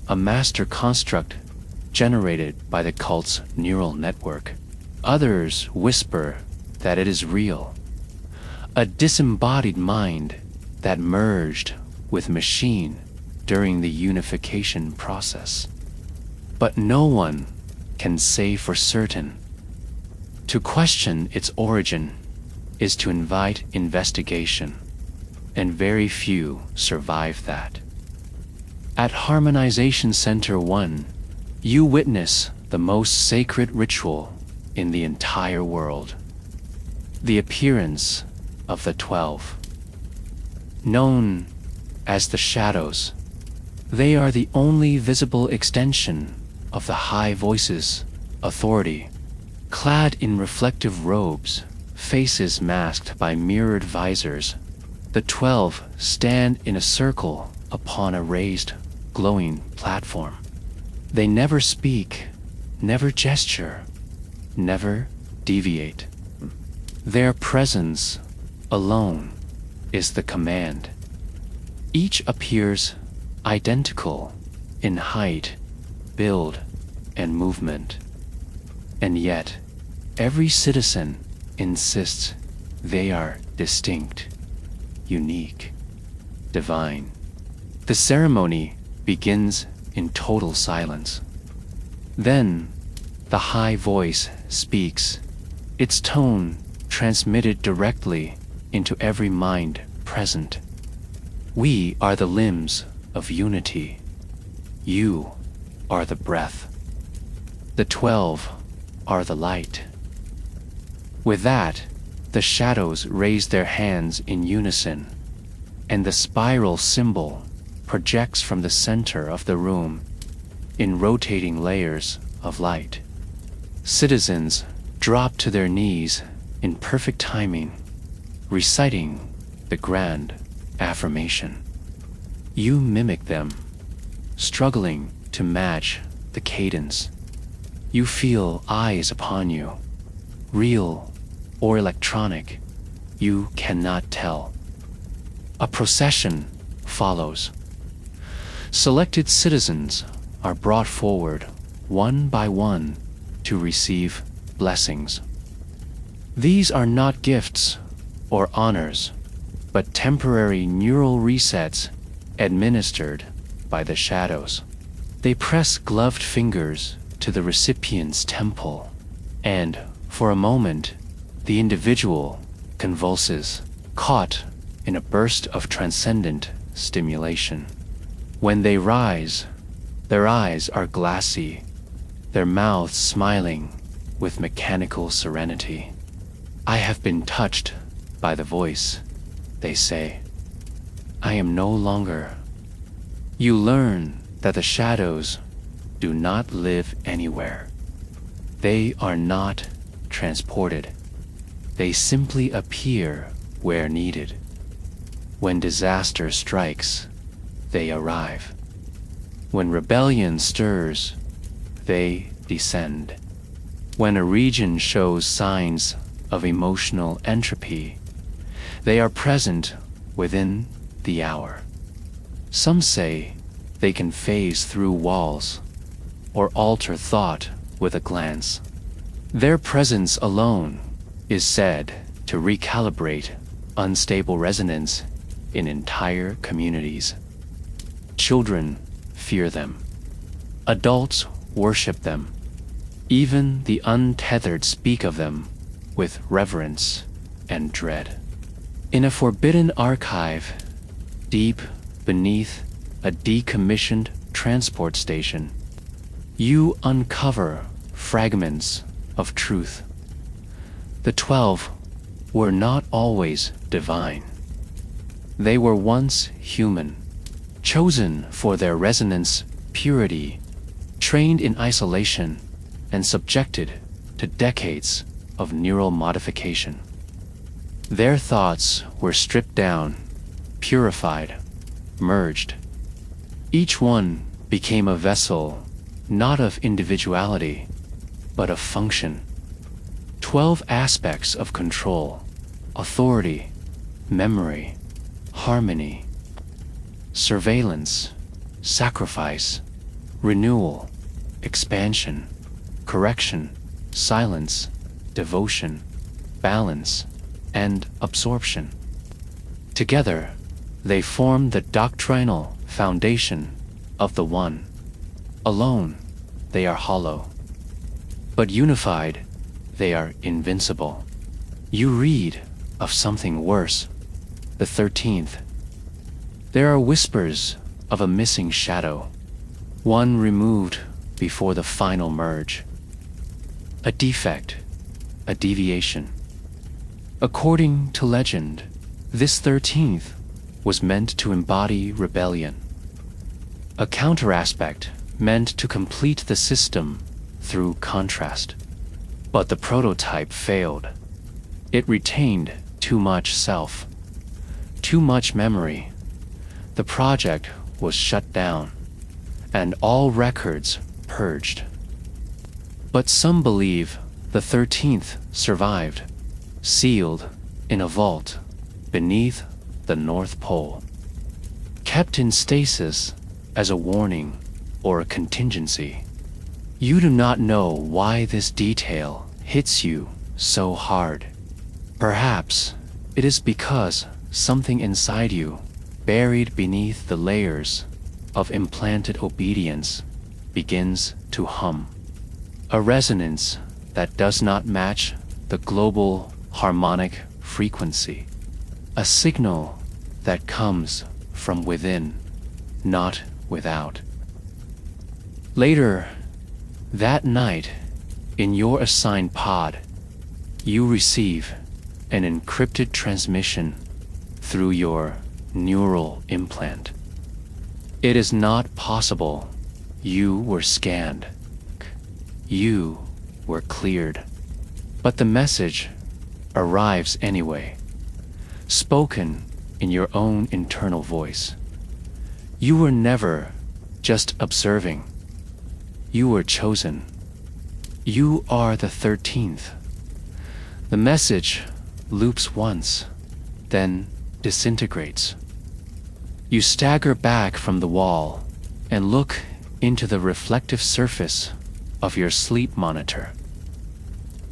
[SPEAKER 1] a master construct generated by the cult's neural network. Others whisper that it is real, a disembodied mind that merged with machine during the unification process. But no one can say for certain. To question its origin is to invite investigation, and very few survive that. At Harmonization Center 1, you witness the most sacred ritual in the entire world. The appearance of the 12. Known as the Shadows, they are the only visible extension of the High Voice's authority. Clad in reflective robes, faces masked by mirrored visors, the 12 stand in a circle upon a raised, glowing platform. They never speak, never gesture, never deviate. Their presence alone is the command. Each appears identical in height, build, and movement. And yet, every citizen insists they are distinct, unique, divine. The ceremony begins in total silence. Then, the high voice speaks, its tone transmitted directly into every mind present. We are the limbs of unity. You are the breath. The 12 are the light. With that, the shadows raise their hands in unison, and the spiral symbol projects from the center of the room in rotating layers of light. Citizens drop to their knees in perfect timing, reciting the grand affirmation. You mimic them, struggling to match the cadence. You feel eyes upon you, real or electronic, you cannot tell. A procession follows. Selected citizens are brought forward one by one to receive blessings. These are not gifts or honors, but temporary neural resets administered by the shadows. They press gloved fingers to the recipient's temple, and for a moment, the individual convulses, caught in a burst of transcendent stimulation. When they rise, their eyes are glassy, their mouths smiling with mechanical serenity. I have been touched by the voice, they say. I am no longer. You learn that the shadows do not live anywhere. They are not transported. They simply appear where needed. When disaster strikes, they arrive. When rebellion stirs, they descend. When a region shows signs of emotional entropy, they are present within the hour. Some say they can phase through walls or alter thought with a glance. Their presence alone is said to recalibrate unstable resonance in entire communities. Children fear them. Adults worship them. Even the untethered speak of them with reverence and dread. In a forbidden archive, deep beneath a decommissioned transport station, you uncover fragments of truth. The 12 were not always divine. They were once human, chosen for their resonance purity, trained in isolation, and subjected to decades of neural modification. Their thoughts were stripped down, purified, merged. Each one became a vessel not of individuality, but of function. 12 aspects of control, authority, memory, harmony, surveillance, sacrifice, renewal, expansion, correction, silence, devotion, balance, and absorption. Together, they form the doctrinal foundation of the One. Alone, they are hollow. But unified, they are invincible. You read of something worse, the 13th. There are whispers of a missing shadow, one removed before the final merge. A defect, a deviation. According to legend, this 13th was meant to embody rebellion. A counteraspect meant to complete the system through contrast. But the prototype failed. It retained too much self, too much memory. The project was shut down, and all records purged. But some believe the 13th survived. sealed in a vault beneath the North Pole, kept in stasis as a warning or a contingency. You do not know why this detail hits you so hard. Perhaps it is because something inside you, buried beneath the layers of implanted obedience, begins to hum. A resonance that does not match the global harmonic frequency. A signal that comes from within, not without. Later that night, in your assigned pod, you receive an encrypted transmission through your neural implant. It is not possible you were scanned. You were cleared. But the message arrives anyway, spoken in your own internal voice. You were never just observing. You were chosen. You are the 13th. The message loops once, then disintegrates. You stagger back from the wall and look into the reflective surface of your sleep monitor.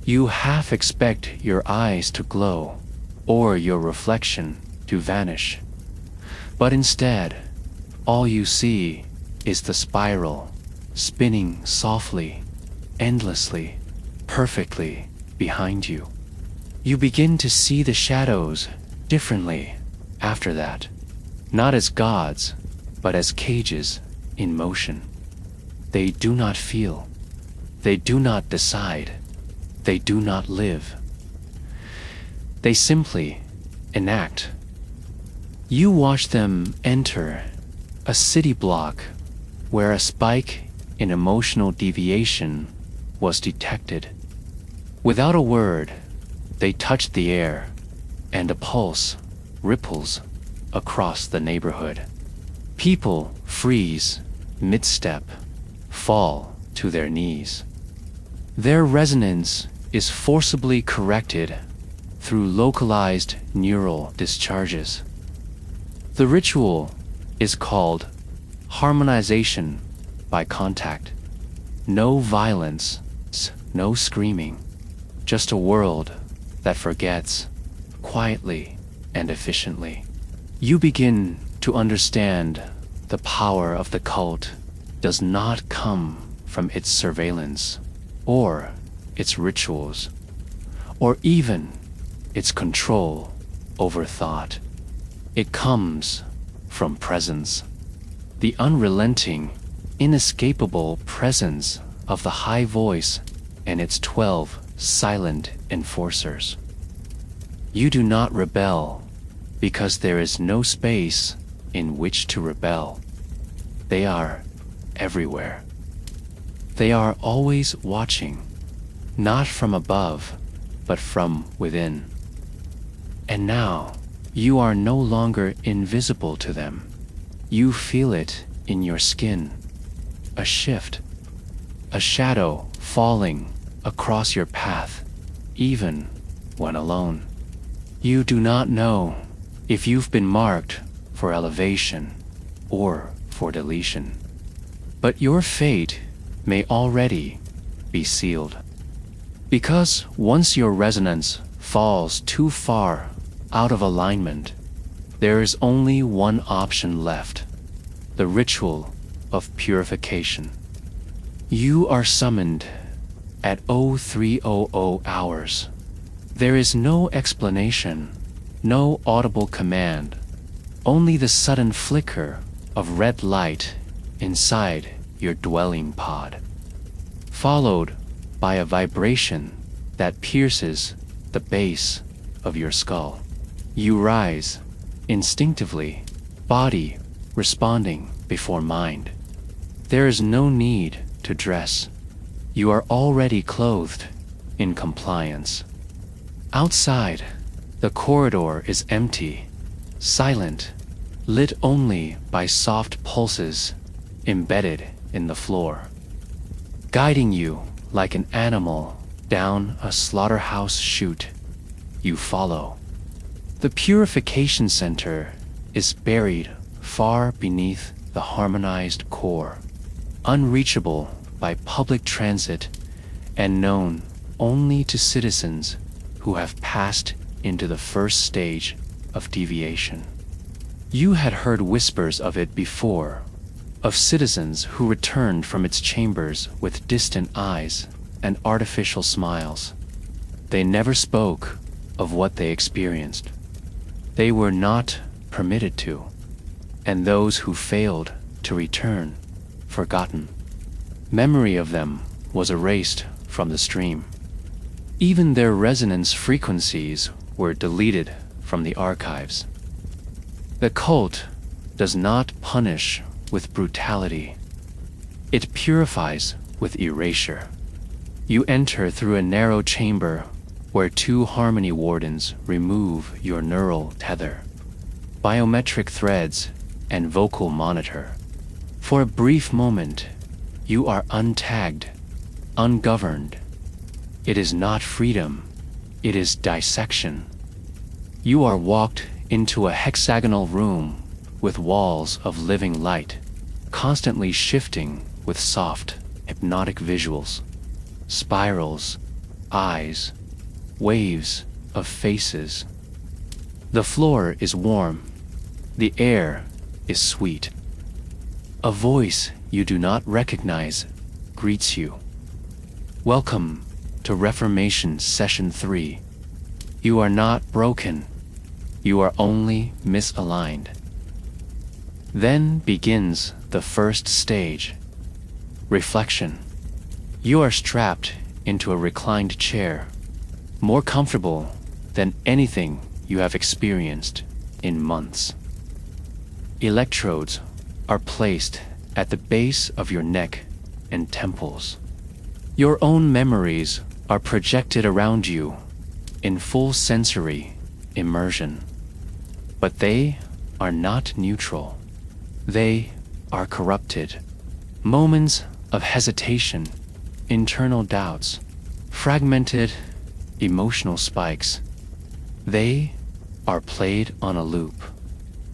[SPEAKER 1] You half expect your eyes to glow or your reflection to vanish. But instead, all you see is the spiral, spinning softly, endlessly, perfectly behind you. You begin to see the shadows differently after that, not as gods, but as cages in motion. They do not feel. They do not decide. They do not live. They simply enact. You watch them enter a city block where a spike in emotional deviation was detected. Without a word, they touch the air, and a pulse ripples across the neighborhood. People freeze mid-step, fall to their knees. Their resonance is forcibly corrected through localized neural discharges. The ritual is called harmonization by contact. No violence, no screaming, just a world that forgets quietly and efficiently. You begin to understand the power of the cult does not come from its surveillance or its rituals or even its control over thought. It comes from presence, the unrelenting, inescapable presence of the high voice and its 12 silent enforcers. You do not rebel because there is no space in which to rebel. They are everywhere. They are always watching, not from above, but from within. And now, you are no longer invisible to them. You feel it in your skin. A shift, a shadow falling across your path, even when alone. You do not know if you've been marked for elevation or for deletion, but your fate may already be sealed. Because once your resonance falls too far out of alignment, there is only one option left: the ritual of purification. You are summoned at 0300 hours. There is no explanation, no audible command, only the sudden flicker of red light inside your dwelling pod, followed by a vibration that pierces the base of your skull. You rise, instinctively, body responding before mind. There is no need to dress. You are already clothed in compliance. Outside, the corridor is empty, silent, lit only by soft pulses embedded in the floor, guiding you like an animal down a slaughterhouse chute. you follow. The purification center is buried far beneath the harmonized core, unreachable by public transit and known only to citizens who have passed into the first stage of deviation. You had heard whispers of it before, of citizens who returned from its chambers with distant eyes and artificial smiles. They never spoke of what they experienced. They were not permitted to, and those who failed to return, forgotten. Memory of them was erased from the stream. Even their resonance frequencies were deleted from the archives. The cult does not punish with brutality. It purifies with erasure. You enter through a narrow chamber where two harmony wardens remove your neural tether, biometric threads, and vocal monitor. For a brief moment, you are untagged, ungoverned. It is not freedom, it is dissection. You are walked into a hexagonal room with walls of living light, constantly shifting with soft, hypnotic visuals, spirals, eyes, waves of faces. The floor is warm, the air is sweet. A voice you do not recognize greets you. Welcome to Reformation Session 3. You are not broken, you are only misaligned. Then begins the first stage, reflection. You are strapped into a reclined chair, more comfortable than anything you have experienced in months. Electrodes are placed at the base of your neck and temples. Your own memories are projected around you in full sensory immersion. But they are not neutral. They are corrupted. Moments of hesitation, internal doubts, fragmented emotional spikes. They are played on a loop,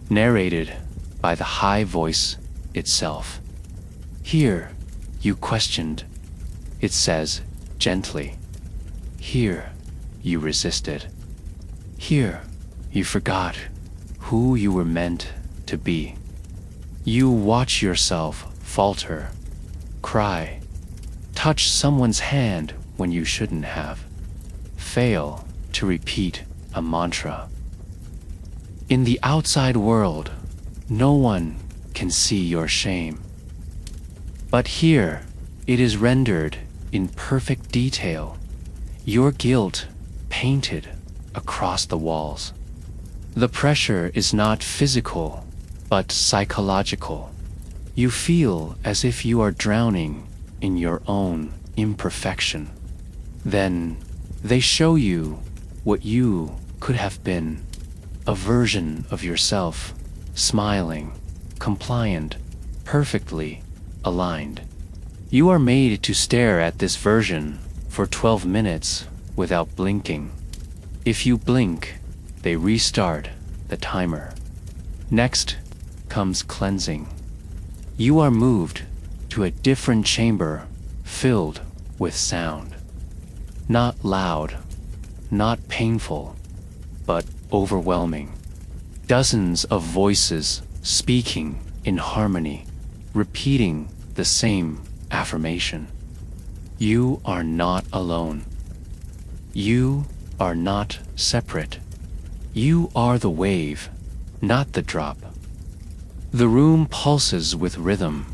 [SPEAKER 1] narrated by the high voice itself. Here, you questioned. It says gently. Here, you resisted. Here, you forgot who you were meant to be. You watch yourself falter, cry, touch someone's hand when you shouldn't have, fail to repeat a mantra. In the outside world, no one can see your shame. But here, it is rendered in perfect detail, your guilt painted across the walls. The pressure is not physical, but psychological. You feel as if you are drowning in your own imperfection. Then they show you what you could have been, a version of yourself, smiling, compliant, perfectly aligned. You are made to stare at this version for 12 minutes without blinking. If you blink, they restart the timer. Next comes cleansing. You are moved to a different chamber filled with sound. Not loud, not painful, but overwhelming. Dozens of voices speaking in harmony, repeating the same affirmation. You are not alone. You are not separate. You are the wave, not the drop. The room pulses with rhythm,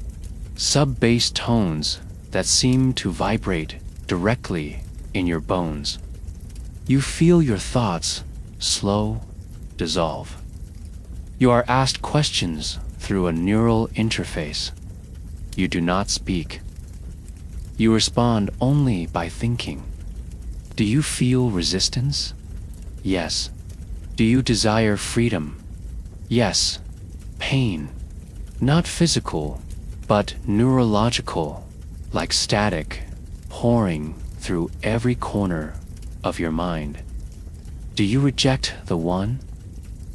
[SPEAKER 1] sub-bass tones that seem to vibrate directly in your bones. You feel your thoughts slow dissolve. You are asked questions through a neural interface. You do not speak. You respond only by thinking. Do you feel resistance? Yes. Do you desire freedom? Yes. Pain, not physical, but neurological, like static, pouring through every corner of your mind. Do you reject the one?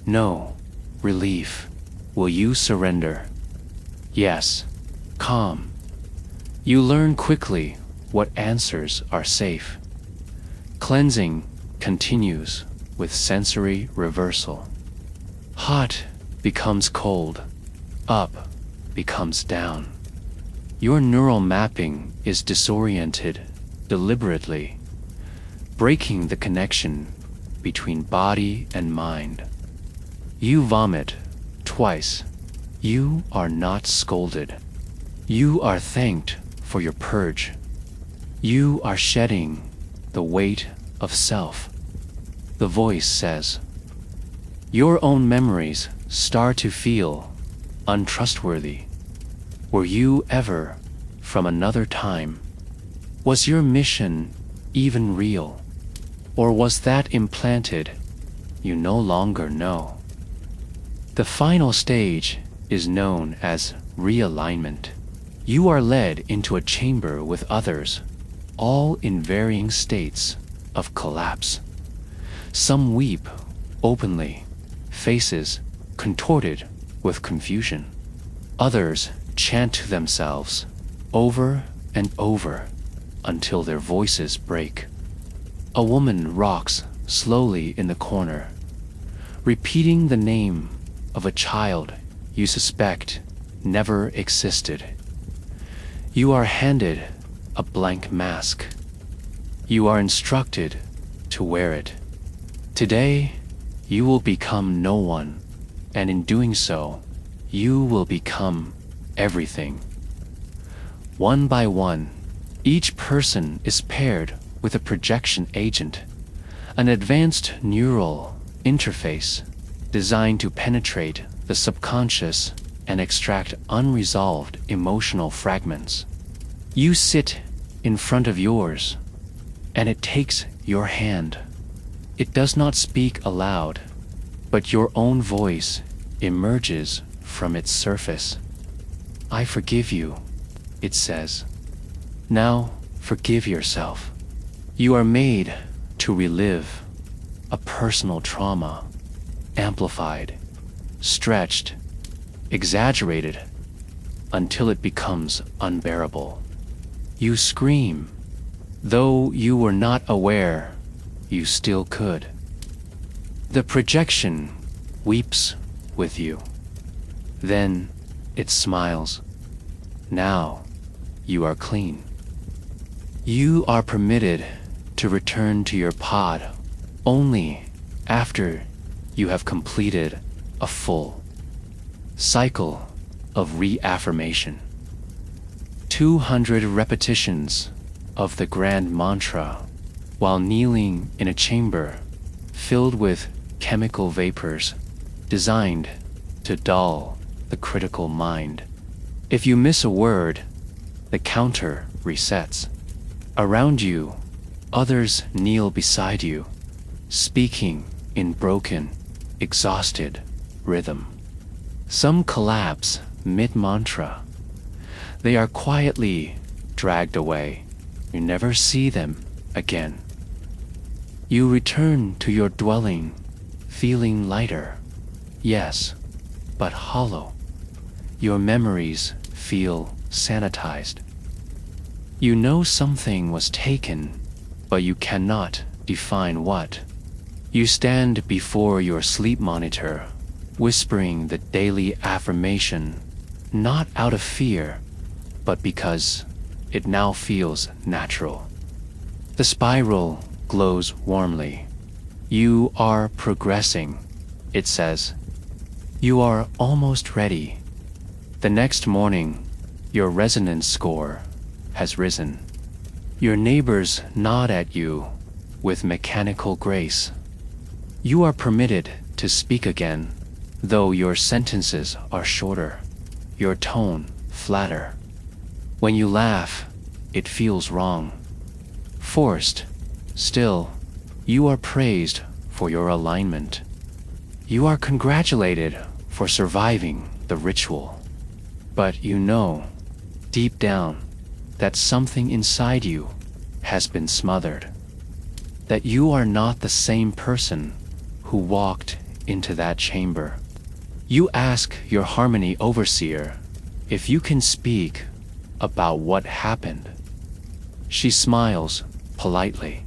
[SPEAKER 1] No. Relief. Will you surrender? Yes. Calm. You learn quickly what answers are safe. Cleansing continues with sensory reversal. Hot becomes cold. Up becomes down. Your neural mapping is disoriented deliberately, breaking the connection between body and mind. You vomit twice. You are not scolded. You are thanked for your purge. You are shedding the weight of self. The voice says, your own memories start to feel untrustworthy. Were you ever from another time? Was your mission even real? Or was that implanted? You no longer know. The final stage is known as realignment. You are led into a chamber with others, all in varying states of collapse. Some weep openly, faces contorted with confusion. Others chant to themselves over and over until their voices break. A woman rocks slowly in the corner, repeating the name of a child you suspect never existed. You are handed a blank mask. You are instructed to wear it. Today, you will become no one, and in doing so, you will become everything. One by one, each person is paired with a projection agent, an advanced neural interface designed to penetrate the subconscious and extract unresolved emotional fragments. You sit in front of yours, and it takes your hand. It does not speak aloud, but your own voice emerges from its surface. I forgive you, it says. Now forgive yourself. You are made to relive a personal trauma, amplified, stretched, exaggerated, until it becomes unbearable. You scream. Though you were not aware, you still could. The projection weeps with you. Then it smiles. Now you are clean. You are permitted to return to your pod only after you have completed a full cycle of reaffirmation. 200 repetitions of the grand mantra while kneeling in a chamber filled with chemical vapors designed to dull the critical mind. If you miss a word, the counter resets. Around you, others kneel beside you, speaking in broken, exhausted rhythm. Some collapse mid-mantra. They are quietly dragged away. You never see them again. You return to your dwelling, feeling lighter. Yes, but hollow. Your memories feel sanitized. You know something was taken, but you cannot define what. You stand before your sleep monitor, whispering the daily affirmation, not out of fear, but because it now feels natural. The spiral glows warmly. You are progressing, it says. You are almost ready. The next morning, your resonance score has risen. Your neighbors nod at you with mechanical grace. You are permitted to speak again, though your sentences are shorter, your tone flatter. When you laugh, it feels wrong. Forced, still, you are praised for your alignment. You are congratulated for surviving the ritual. But you know, deep down, that something inside you has been smothered. that you are not the same person who walked into that chamber. You ask your harmony overseer if you can speak about what happened. She smiles politely.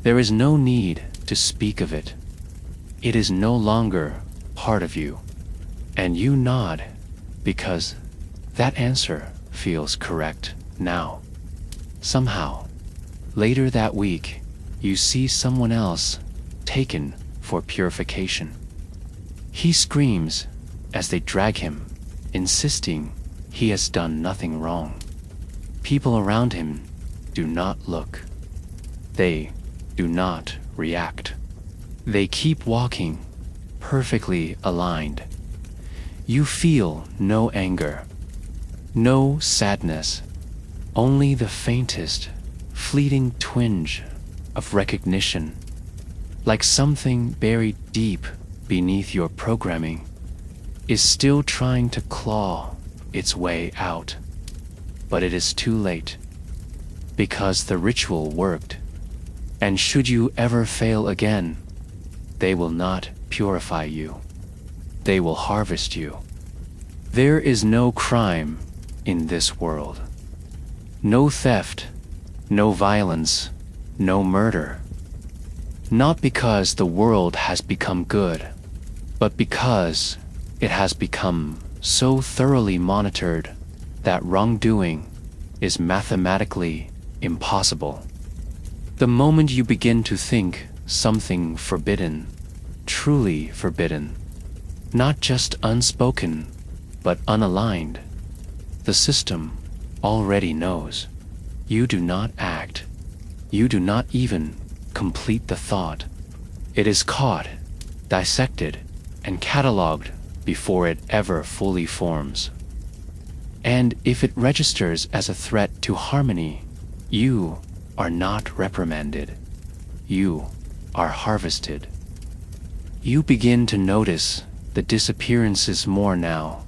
[SPEAKER 1] There is no need to speak of it. It is no longer part of you. And you nod because that answer feels correct now. Somehow, later that week, you see someone else taken for purification. He screams as they drag him, insisting he has done nothing wrong. People around him do not look. They do not react. They keep walking, perfectly aligned. You feel no anger, no sadness, only the faintest, fleeting twinge of recognition, like something buried deep beneath your programming is still trying to claw its way out. But it is too late, because the ritual worked, and should you ever fail again, they will not purify you. They will harvest you. There is no crime in this world. No theft, no violence, no murder. Not because the world has become good, but because it has become so thoroughly monitored that wrongdoing is mathematically impossible. The moment you begin to think something forbidden, truly forbidden, not just unspoken, but unaligned, the system already knows. You do not act. You do not even complete the thought. It is caught, dissected, and cataloged before it ever fully forms. And if it registers as a threat to harmony, you are not reprimanded. You are harvested. You begin to notice the disappearances more now,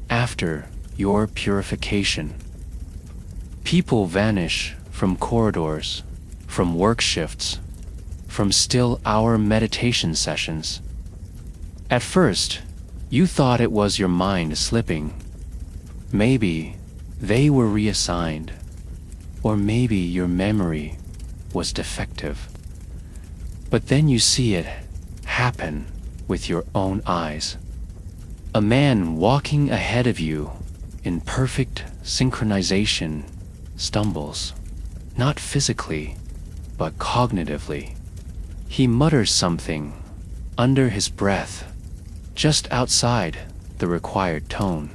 [SPEAKER 1] after your purification. People vanish from corridors, from work shifts, from still-hour meditation sessions. At first, you thought it was your mind slipping. Maybe they were reassigned, or maybe your memory was defective. But then you see it happen with your own eyes. A man walking ahead of you in perfect synchronization stumbles, not physically, but cognitively. He mutters something under his breath, just outside the required tone.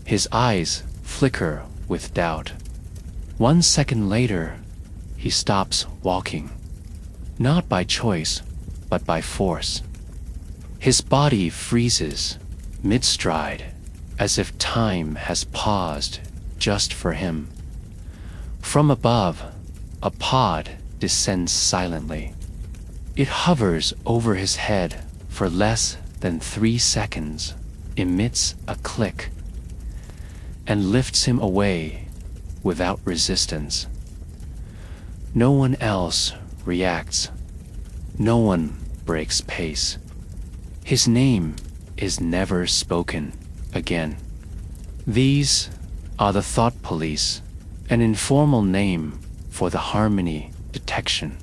[SPEAKER 1] His eyes flicker with doubt. 1 second later, he stops walking, not by choice, but by force. His body freezes mid-stride, as if time has paused just for him. From above, a pod descends silently. It hovers over his head for less than 3 seconds, emits a click, and lifts him away without resistance. No one else reacts. No one breaks pace. His name is never spoken again. These are the thought police, an informal name for the harmony detection.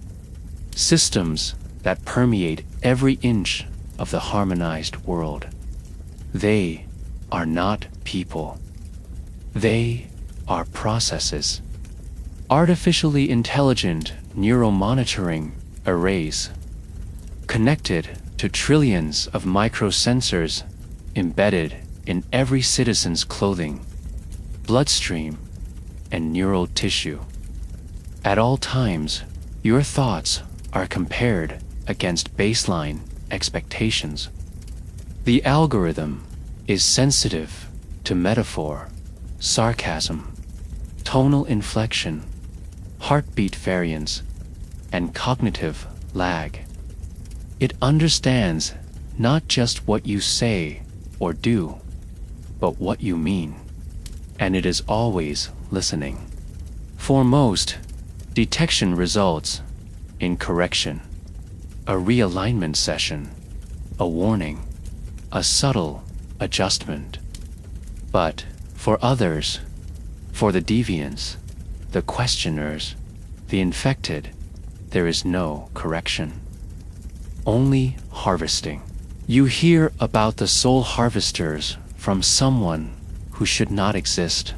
[SPEAKER 1] Systems that permeate every inch of the harmonized world. They are not people. They are processes. Artificially intelligent neuromonitoring arrays, connected to trillions of microsensors embedded in every citizen's clothing, bloodstream, and neural tissue. At all times, your thoughts are compared against baseline expectations. The algorithm is sensitive to metaphor, sarcasm, tonal inflection, heartbeat variance, and cognitive lag. It understands not just what you say or do, but what you mean, and it is always listening. For most, detection results in correction, a realignment session, a warning, a subtle adjustment. But for others, for the deviants, the questioners, the infected, there is no correction. Only harvesting. You hear about the soul harvesters from someone who should not exist.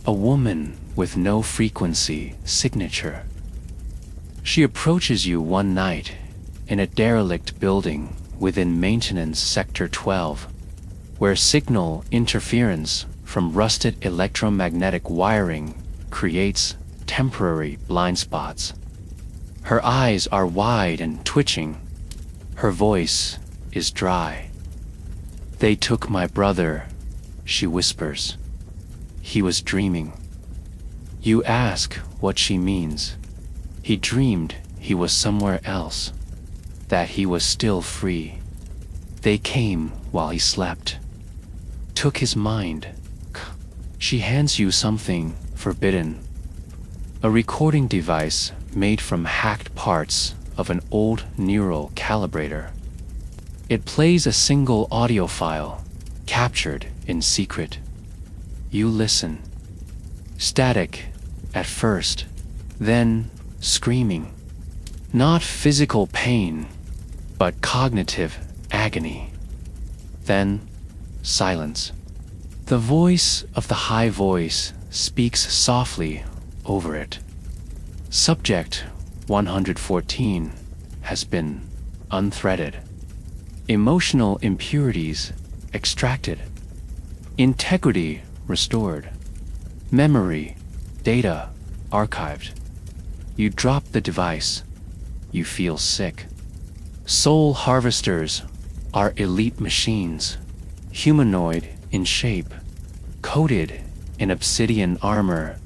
[SPEAKER 1] A woman with no frequency signature. She approaches you one night in a derelict building within Maintenance Sector 12, where signal interference from rusted electromagnetic wiring creates temporary blind spots. Her eyes are wide and twitching. Her voice is dry. "They took my brother," she whispers. "He was dreaming." You ask what she means. He dreamed he was somewhere else, that he was still free. They came while he slept, took his mind. She hands you something forbidden, a recording device made from hacked parts of an old neural calibrator. It plays a single audio file, captured in secret. You listen. Static at first, then screaming. Not physical pain, but cognitive agony. Then silence. The voice of the high voice speaks softly over it. Subject 114 has been unthreaded. Emotional impurities extracted. Integrity restored. Memory, data archived. You drop the device. You feel sick. Soul harvesters are elite machines, humanoid in shape, coated in obsidian armor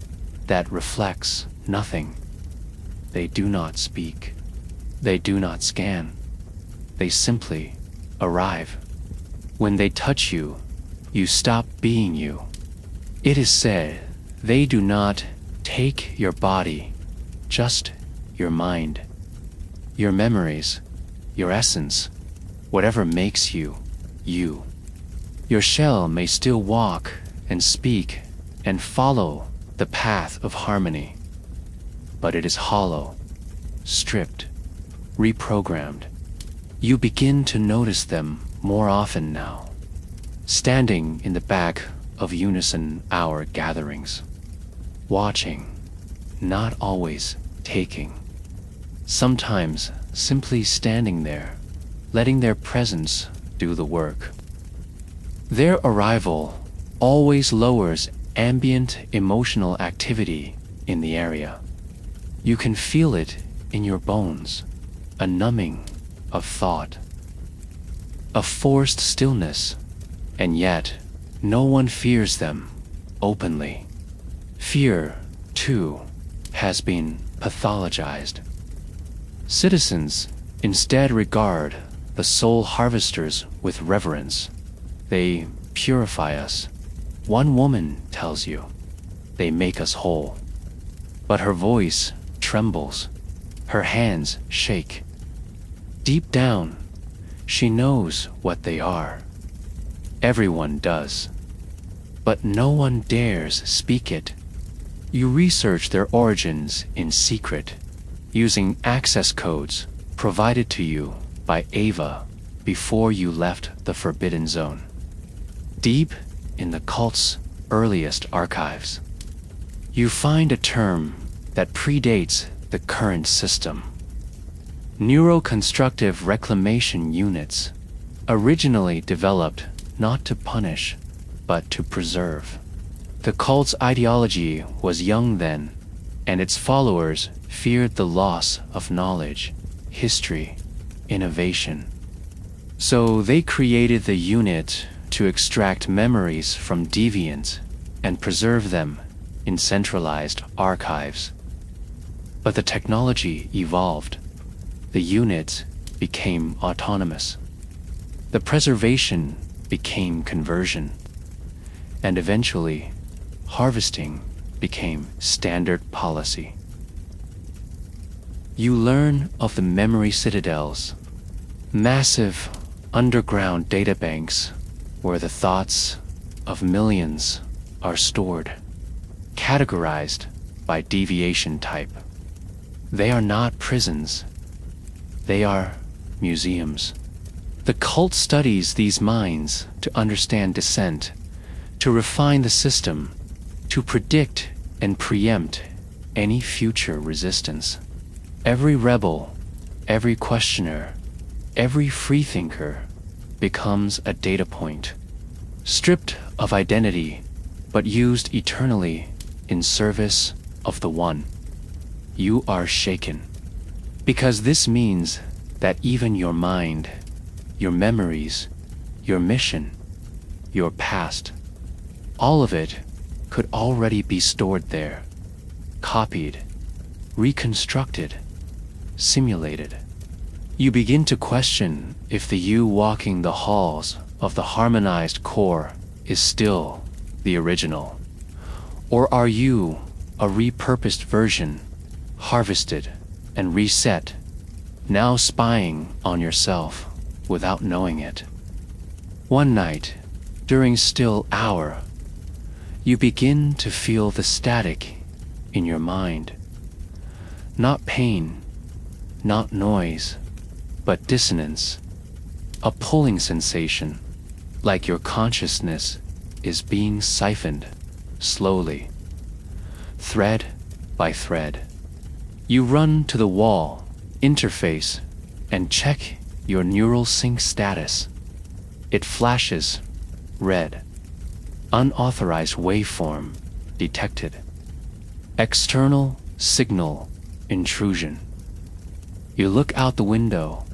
[SPEAKER 1] that reflects nothing. They do not speak. They do not scan. They simply arrive. When they touch you, you stop being you. It is said they do not take your body, just your mind, your memories, your essence, whatever makes you, you. Your shell may still walk and speak and follow the path of harmony, but it is hollow, stripped, reprogrammed. You begin to notice them more often now, standing in the back of unison hour gatherings, watching, not always taking, sometimes simply standing there, letting their presence do the work. Their arrival always lowers ambient emotional activity in the area. You can feel it in your bones, a numbing of thought, a forced stillness, and yet no one fears them openly. Fear, too, has been pathologized. Citizens instead regard the soul harvesters with reverence. They purify us. One woman tells you, they make us whole. But her voice trembles, her hands shake. Deep down, she knows what they are. Everyone does. But no one dares speak it. You research their origins in secret, using access codes provided to you by Ava before you left the Forbidden Zone. Deep in the cult's earliest archives, you find a term that predates the current system. Neuroconstructive reclamation units, originally developed not to punish, but to preserve. The cult's ideology was young then, and its followers feared the loss of knowledge, history, innovation. So they created the unit to extract memories from deviants and preserve them in centralized archives. But the technology evolved. The unit became autonomous. The preservation became conversion. And eventually, harvesting became standard policy. You learn of the memory citadels, massive underground databanks where the thoughts of millions are stored, categorized by deviation type. They are not prisons. They are museums. The cult studies these minds to understand dissent, to refine the system, to predict and preempt any future resistance. Every rebel, every questioner, every freethinker becomes a data point, stripped of identity, but used eternally in service of the One. You are shaken, because this means that even your mind, your memories, your mission, your past, all of it could already be stored there, copied, reconstructed, simulated. You begin to question if the you walking the halls of the harmonized core is still the original, or are you a repurposed version, harvested and reset, now spying on yourself without knowing it. One night, during still hour, you begin to feel the static in your mind. Not pain, not noise, but dissonance, a pulling sensation, like your consciousness is being siphoned slowly, thread by thread. You run to the wall, interface, and check your neural sync status. It flashes red. Unauthorized waveform detected. External signal intrusion. You look out the window.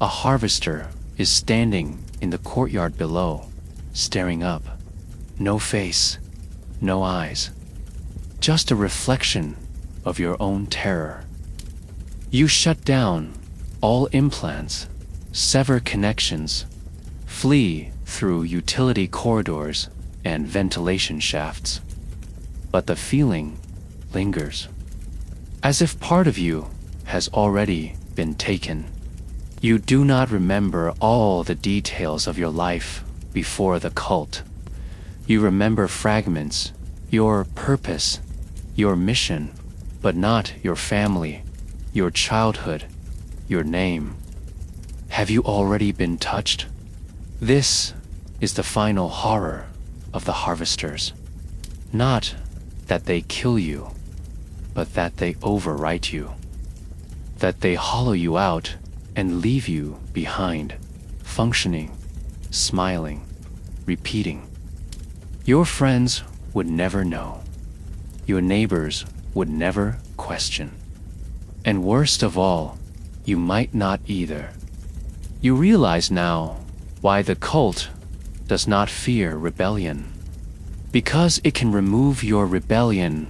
[SPEAKER 1] A harvester is standing in the courtyard below, staring up. No face, no eyes. Just a reflection of your own terror. You shut down all implants, sever connections, flee through utility corridors and ventilation shafts. But the feeling lingers, as if part of you has already been taken. You do not remember all the details of your life before the cult. You remember fragments, your purpose, your mission, but not your family, your childhood, your name. Have you already been touched? This is the final horror of the harvesters. Not that they kill you, but that they overwrite you. That they hollow you out and leave you behind, functioning, smiling, repeating. Your friends would never know. Your neighbors would never question. And worst of all, you might not either. You realize now why the cult does not fear rebellion. Because it can remove your rebellion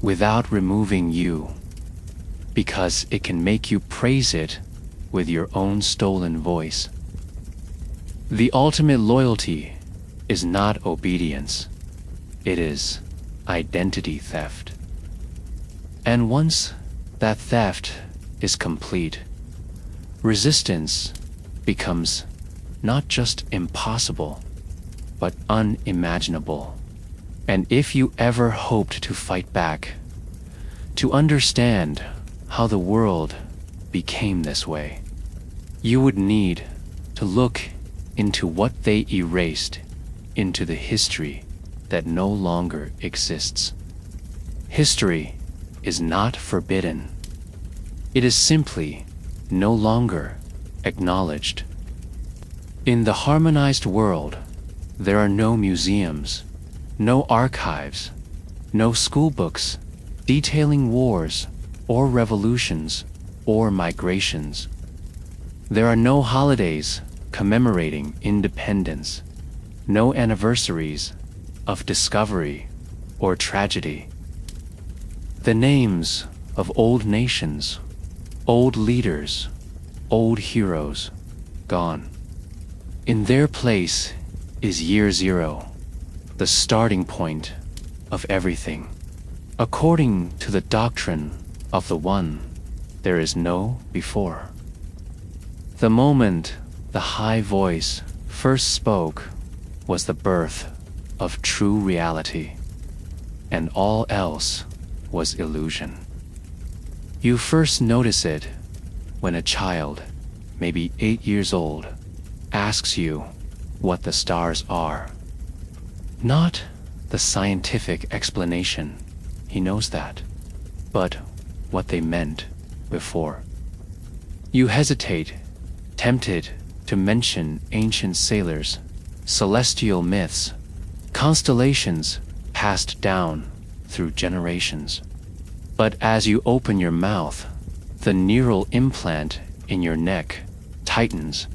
[SPEAKER 1] without removing you. Because it can make you praise it with your own stolen voice. The ultimate loyalty is not obedience. It is identity theft. And once that theft is complete, resistance becomes not just impossible, but unimaginable. And if you ever hoped to fight back, to understand how the world became this way, you would need to look into what they erased into the history that no longer exists. History is not forbidden. It is simply no longer acknowledged. In the harmonized world, there are no museums, no archives, no school books detailing wars or revolutions or migrations. There are no holidays commemorating independence, no anniversaries of discovery or tragedy. The names of old nations, old leaders, old heroes, gone. In their place is year zero, the starting point of everything. According to the doctrine of the One, there is no before. The moment the high voice first spoke was the birth of true reality, and all else was illusion. You first notice it when a child, maybe 8 years old, asks you what the stars are. Not the scientific explanation, he knows that, but what they meant before. You hesitate, tempted to mention ancient sailors, celestial myths, constellations passed down through generations. But as you open your mouth, the neural implant in your neck tightens,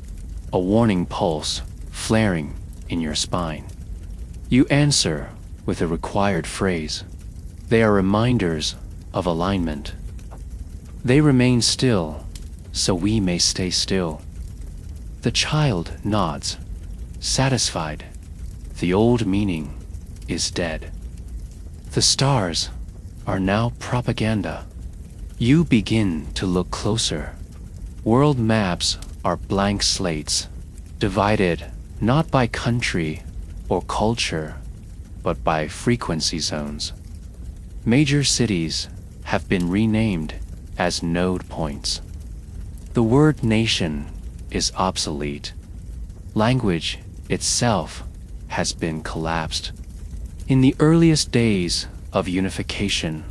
[SPEAKER 1] a warning pulse flaring in your spine. You answer with a required phrase. They are reminders of alignment. They remain still, so we may stay still. The child nods, satisfied. The old meaning is dead. The stars are now propaganda. You begin to look closer. World maps are blank slates, divided not by country or culture, but by frequency zones. Major cities have been renamed as node points. The word nation is obsolete. Language itself has been collapsed. In the earliest days of unification,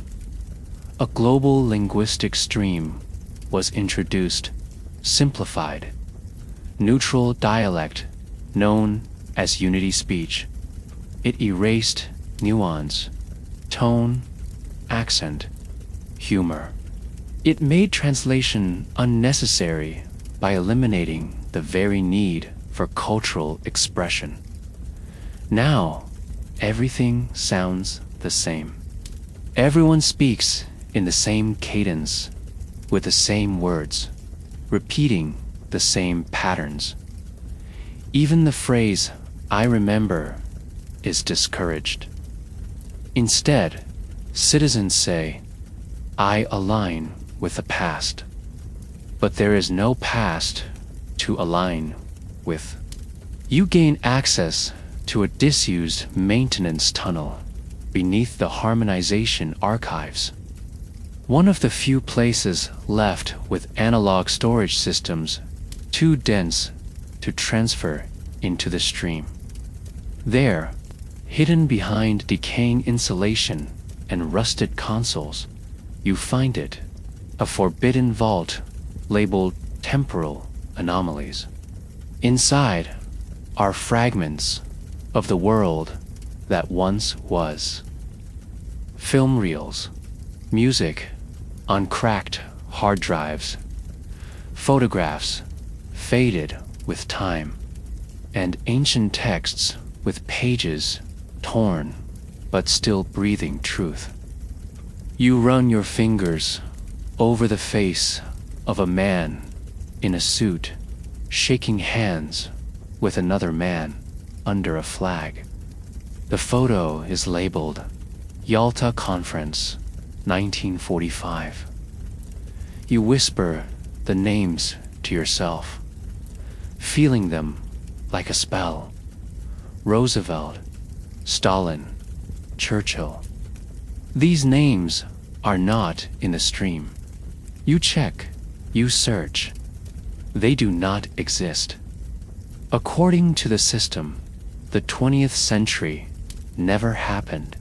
[SPEAKER 1] a global linguistic stream was introduced, simplified, neutral dialect known as unity speech. It erased nuance, tone, accent, humor. It made translation unnecessary by eliminating the very need for cultural expression. Now, everything sounds the same. Everyone speaks in the same cadence, with the same words, repeating the same patterns. Even the phrase, "I remember," is discouraged. Instead, citizens say, "I align with the past." But there is no past to align with. You gain access to a disused maintenance tunnel beneath the harmonization archives. One of the few places left with analog storage systems too dense to transfer into the stream. There, hidden behind decaying insulation and rusted consoles, you find it, a forbidden vault labeled temporal anomalies. Inside are fragments of the world that once was. Film reels, music on cracked hard drives, photographs faded with time, and ancient texts with pages torn but still breathing truth. You run your fingers over the face of a man in a suit, shaking hands with another man under a flag. The photo is labeled Yalta Conference, 1945. You whisper the names to yourself, feeling them like a spell. Roosevelt, Stalin, Churchill. These names are not in the stream. You check, you search. They do not exist. According to the system, the 20th century never happened.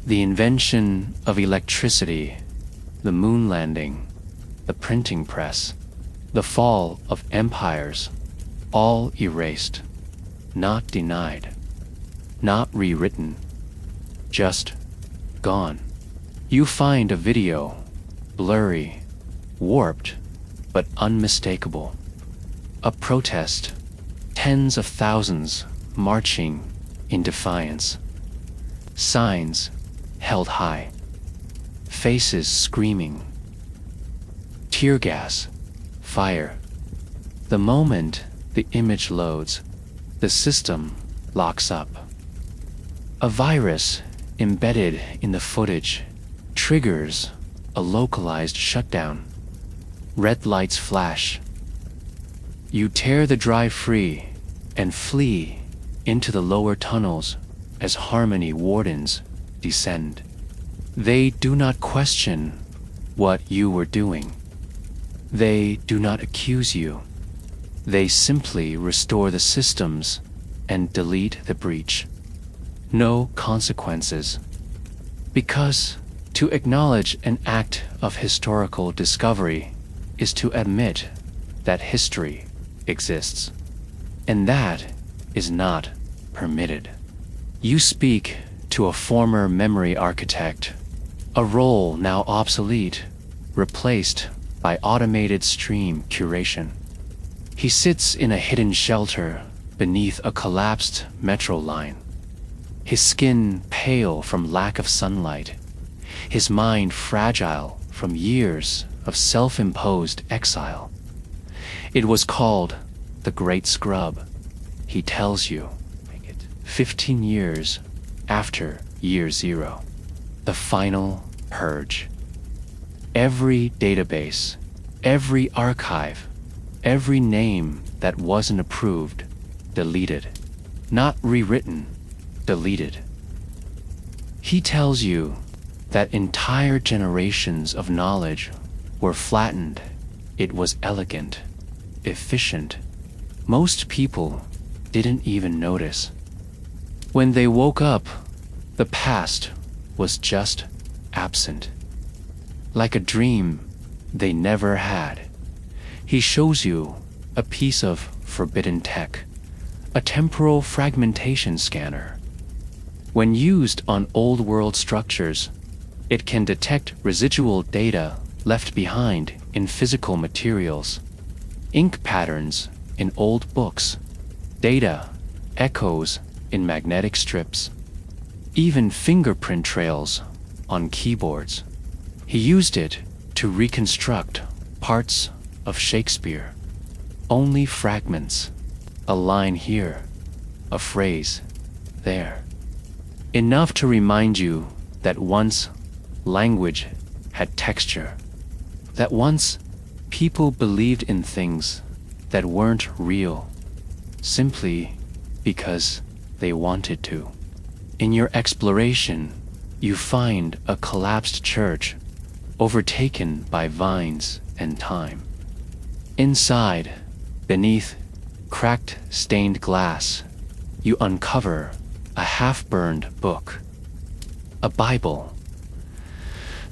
[SPEAKER 1] The invention of electricity, the moon landing, the printing press, the fall of empires, all erased, not denied, not rewritten, just gone. You find a video, blurry, warped, but unmistakable. A protest, tens of thousands marching in defiance. Signs held high, faces screaming. Tear gas, fire. The moment the image loads, the system locks up. A virus embedded in the footage triggers a localized shutdown. red lights flash. You tear the drive free and flee into the lower tunnels as harmony wardens descend. They do not question what you were doing. They do not accuse you. They simply restore the systems and delete the breach. No consequences. Because to acknowledge an act of historical discovery is to admit that history exists, and that is not permitted. You speak to a former memory architect, a role now obsolete, replaced by automated stream curation. He sits in a hidden shelter beneath a collapsed metro line, his skin pale from lack of sunlight, his mind fragile from years of self-imposed exile. It was called the Great Scrub, he tells you, 15 years after year zero, the final purge. Every database, every archive, every name that wasn't approved, deleted. Not rewritten, deleted. He tells you that entire generations of knowledge were flattened. It was elegant, efficient. Most people didn't even notice. When they woke up, the past was just absent. Like a dream they never had. He shows you a piece of forbidden tech, a temporal fragmentation scanner. When used on old world structures, it can detect residual data left behind in physical materials, ink patterns in old books, data, echoes in magnetic strips, even fingerprint trails on keyboards. He used it to reconstruct parts of Shakespeare. Only fragments, a line here, a phrase there. Enough to remind you that once language had texture, that once people believed in things that weren't real, simply because they wanted to. In your exploration, you find a collapsed church overtaken by vines and time. Inside, beneath cracked stained glass, you uncover a half-burned book, a Bible.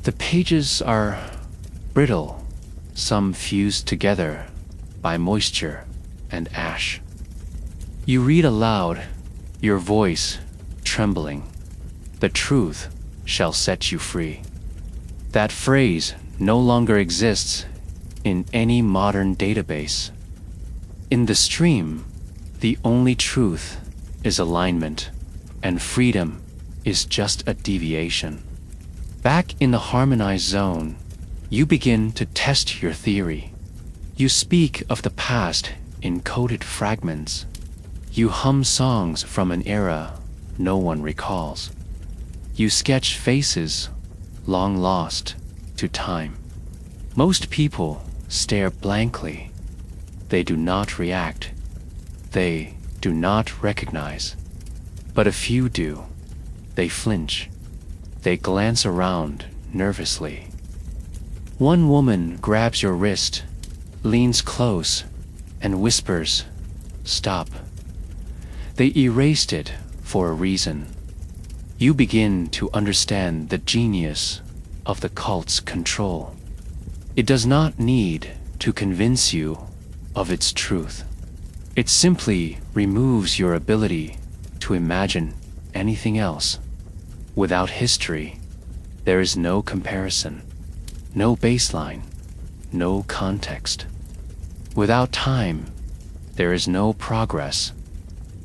[SPEAKER 1] The pages are brittle, some fused together by moisture and ash. You read aloud, your voice trembling, "The truth shall set you free." That phrase no longer exists in any modern database. In the stream, the only truth is alignment, and freedom is just a deviation. Back in the harmonized zone, you begin to test your theory. You speak of the past in coded fragments. You hum songs from an era no one recalls. You sketch faces long lost to time. Most people stare blankly. They do not react. They do not recognize. But a few do. They flinch. They glance around nervously. One woman grabs your wrist, leans close, and whispers, "Stop." They erased it for a reason. You begin to understand the genius of the cult's control. It does not need to convince you of its truth. It simply removes your ability to imagine anything else. Without history, there is no comparison, no baseline, no context. Without time, there is no progress,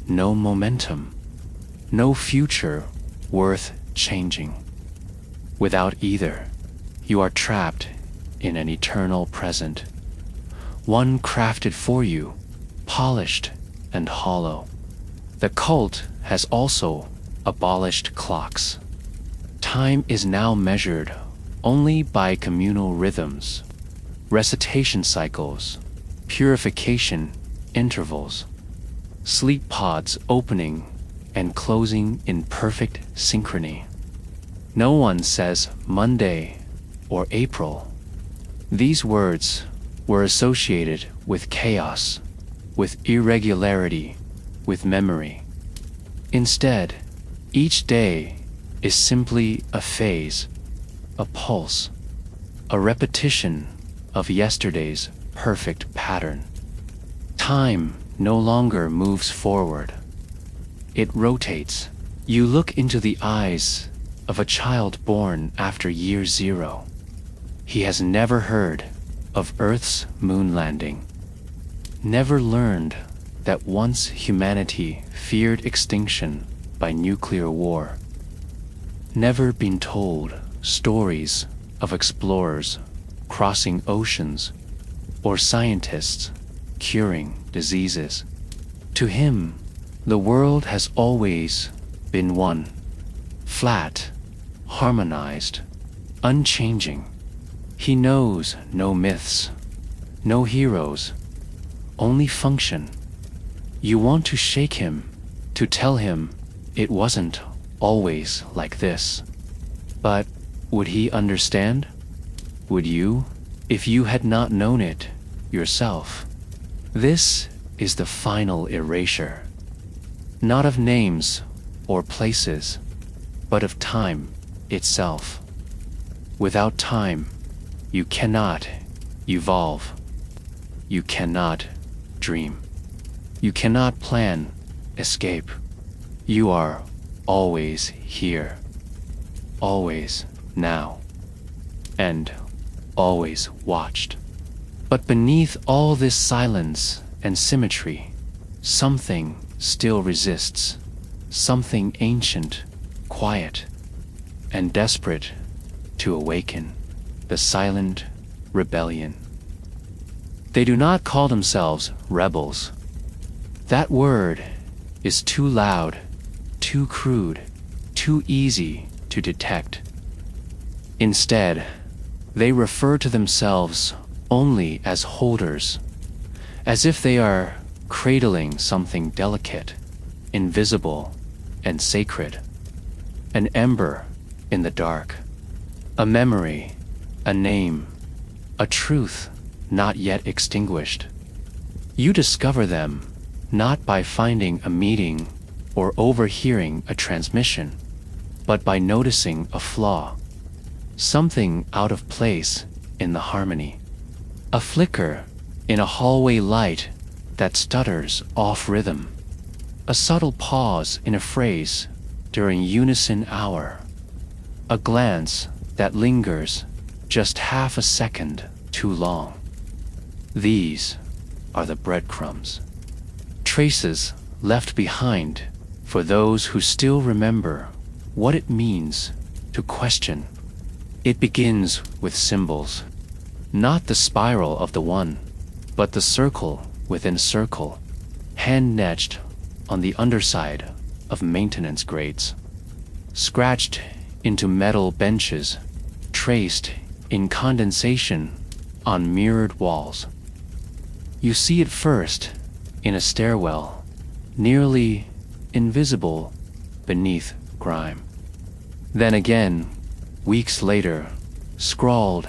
[SPEAKER 1] no momentum, no future worth changing. Without either, you are trapped in an eternal present, one crafted for you, polished and hollow. The cult has also abolished clocks. Time is now measured only by communal rhythms. recitation cycles, purification intervals, sleep pods opening and closing in perfect synchrony. No one says Monday or April. These words were associated with chaos, with irregularity, with memory. Instead, each day is simply a phase, a pulse, a repetition of yesterday's perfect pattern. Time no longer moves forward. It rotates. You look into the eyes of a child born after year zero. He has never heard of Earth's moon landing, never learned that once humanity feared extinction by nuclear war, never been told stories of explorers crossing oceans or scientists curing diseases. To him, the world has always been one, flat, harmonized, unchanging. He knows no myths, no heroes, only function. You want to shake him, to tell him it wasn't always like this. But would he understand? Would you, if you had not known it yourself? This is the final erasure, not of names or places, but of time itself. Without time, you cannot evolve. You cannot dream. You cannot plan escape. You are always here, always now, and always watched. But beneath all this silence and symmetry, something still resists, something ancient, quiet, and desperate to awaken, the silent rebellion. They do not call themselves rebels. That word is too loud, too crude, too easy to detect. Instead, they refer to themselves only as holders, as if they are cradling something delicate, invisible, and sacred. An ember in the dark, a memory, a name, a truth not yet extinguished. You discover them not by finding a meeting or overhearing a transmission, but by noticing a flaw, something out of place in the harmony, a flicker in a hallway light that stutters off rhythm, a subtle pause in a phrase during unison hour, a glance that lingers just half a second too long. These are the breadcrumbs, traces left behind for those who still remember what it means to question. It begins with symbols, not the spiral of the one, but the circle within circle, hand-etched on the underside of maintenance grates, scratched into metal benches, traced in condensation on mirrored walls. You see it first in a stairwell, nearly invisible beneath grime. Then again, weeks later, scrawled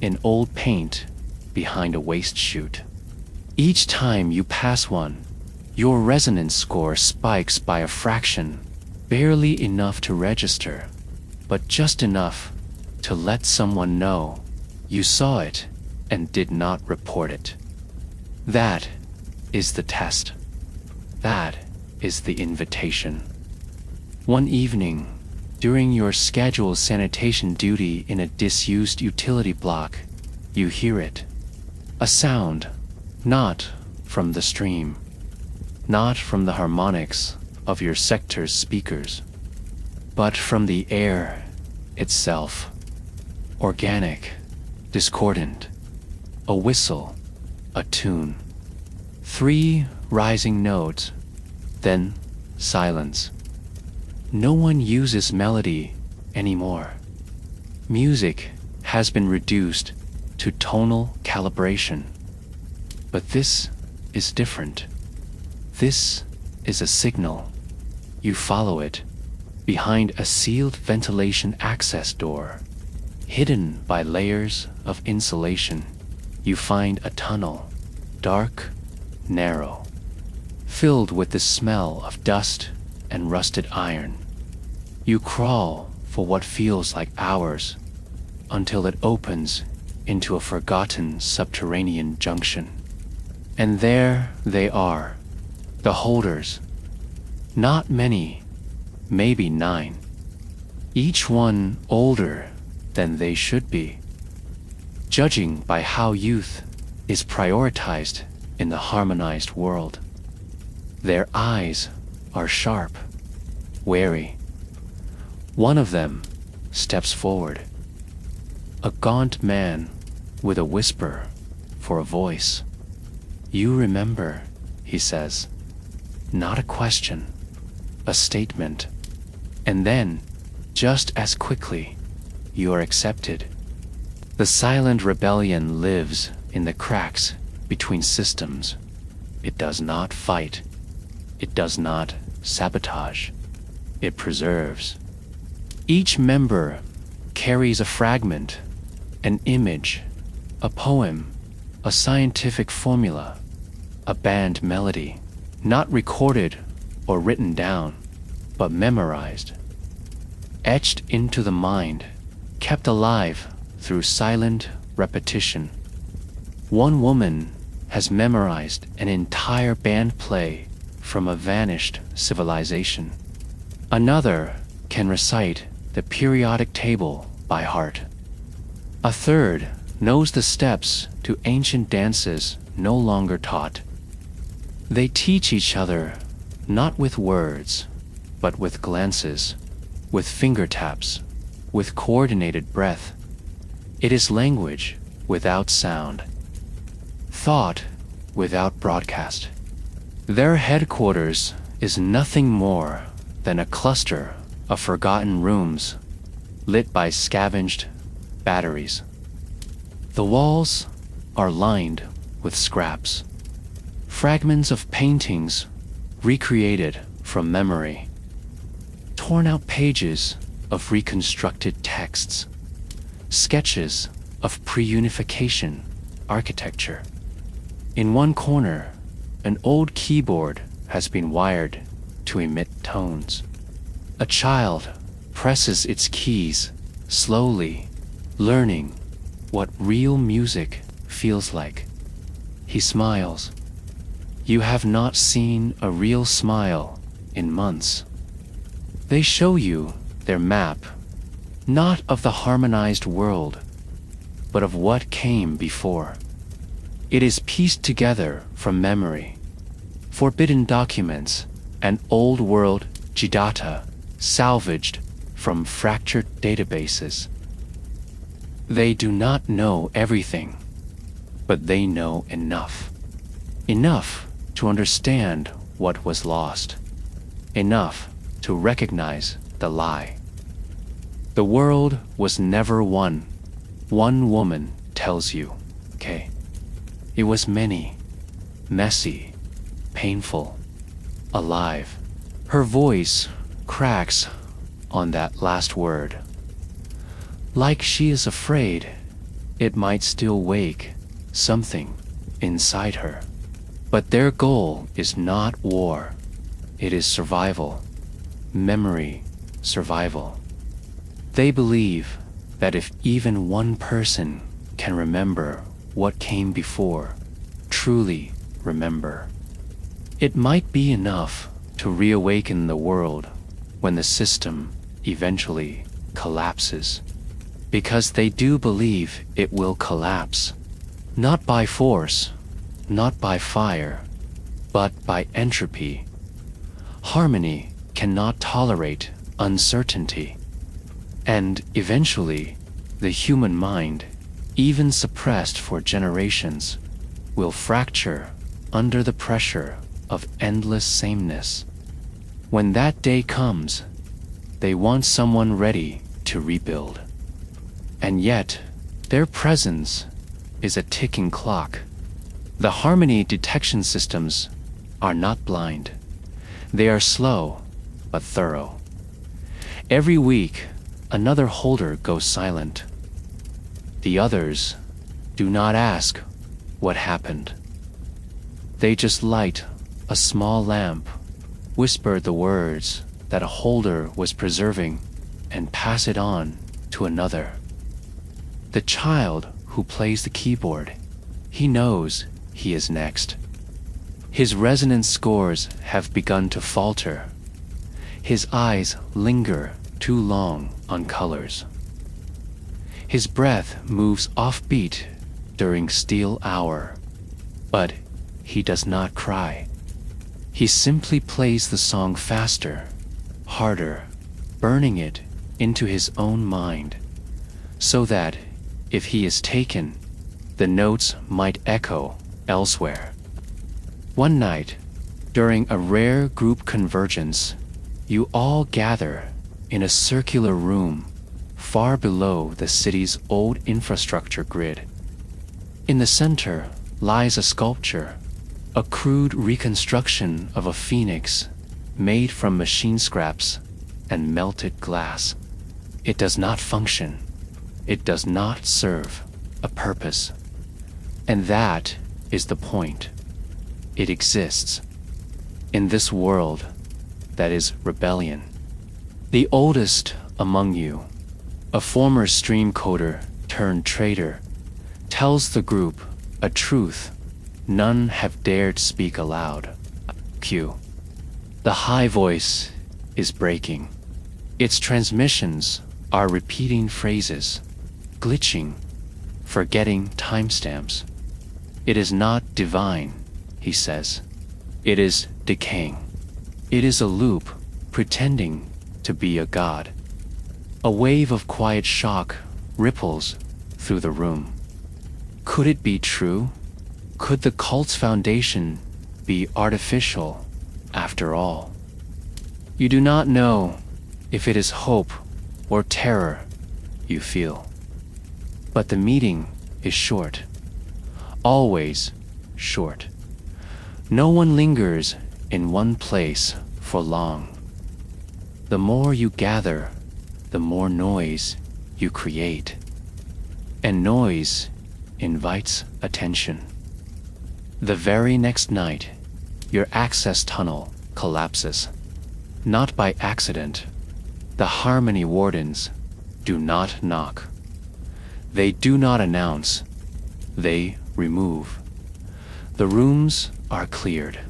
[SPEAKER 1] in old paint behind a waste chute. Each time you pass one, your resonance score spikes by a fraction, barely enough to register, but just enough to let someone know you saw it and did not report it. That is the test. That is the invitation. One evening, during your scheduled sanitation duty in a disused utility block, you hear it. A sound, not from the stream, not from the harmonics of your sector's speakers, but from the air itself. Organic, discordant, a whistle, a tune. 3 rising notes, then silence. No one uses melody anymore. Music has been reduced to tonal calibration. But this is different. This is a signal. You follow it behind a sealed ventilation access door. Hidden by layers of insulation, you find a tunnel, dark, narrow, filled with the smell of dust and rusted iron. You crawl for what feels like hours until it opens into a forgotten subterranean junction. And there they are, the holders. Not many, maybe 9. Each one older than they should be, judging by how youth is prioritized in the harmonized world. Their eyes are sharp, wary. One of them steps forward, a gaunt man with a whisper for a voice. "You remember," he says. Not a question, a statement. And then, just as quickly, you are accepted. The silent rebellion lives in the cracks between systems. It does not fight. It does not sabotage. It preserves. Each member carries a fragment, an image, a poem, a scientific formula, a band melody, not recorded or written down, but memorized, etched into the mind, kept alive through silent repetition. One woman has memorized an entire band play from a vanished civilization. Another can recite the periodic table by heart. A third knows the steps to ancient dances no longer taught. They teach each other not with words, but with glances, with finger taps, with coordinated breath. It is language without sound, thought without broadcast. Their headquarters is nothing more than a cluster of forgotten rooms lit by scavenged batteries. The walls are lined with scraps, fragments of paintings recreated from memory, torn out pages of reconstructed texts, sketches of pre-unification architecture. In one corner, an old keyboard has been wired to emit tones. A child presses its keys slowly, learning what real music feels like. He smiles. You have not seen a real smile in months. They show you their map, not of the harmonized world, but of what came before. It is pieced together from memory, forbidden documents, and old world Jidata salvaged from fractured databases. They do not know everything, but they know enough. Enough to understand what was lost. Enough to recognize the lie. The world was never one. One woman tells you, okay? It was many, messy, painful, alive. Her voice cracks on that last word. Like she is afraid it might still wake something inside her. But their goal is not war. It is survival. Memory survival. They believe that if even one person can remember what came before, truly remember, it might be enough to reawaken the world when the system eventually collapses. Because they do believe it will collapse, not by force, not by fire, but by entropy. Harmony cannot tolerate uncertainty. And eventually, the human mind, even suppressed for generations, will fracture under the pressure of endless sameness. When that day comes, they want someone ready to rebuild. And yet, their presence is a ticking clock. The harmony detection systems are not blind. They are slow, but thorough. Every week, another holder goes silent. The others do not ask what happened. They just light a small lamp, whisper the words that a holder was preserving, and pass it on to another. The child who plays the keyboard, he knows he is next. His resonance scores have begun to falter. His eyes linger too long on colors. His breath moves offbeat during still hour, but he does not cry. He simply plays the song faster, harder, burning it into his own mind, so that, if he is taken, the notes might echo elsewhere. One night, during a rare group convergence, you all gather in a circular room far below the city's old infrastructure grid. In the center lies a sculpture, a crude reconstruction of a phoenix made from machine scraps and melted glass. It does not function. It does not serve a purpose. And that is the point. It exists in this world that is rebellion. The oldest among you, a former stream coder turned traitor, tells the group a truth none have dared speak aloud. Q. The high voice is breaking. Its transmissions are repeating phrases, glitching, forgetting timestamps. It is not divine, he says. It is decaying. It is a loop pretending to be a god. A wave of quiet shock ripples through the room. Could it be true? Could the cult's foundation be artificial after all? You do not know if it is hope or terror you feel. But the meeting is short. Always short. No one lingers in one place for long. The more you gather, the more noise you create. And noise invites attention. The very next night, your access tunnel collapses. Not by accident. The Harmony Wardens do not knock. They do not announce. They remove. The rooms are cleared.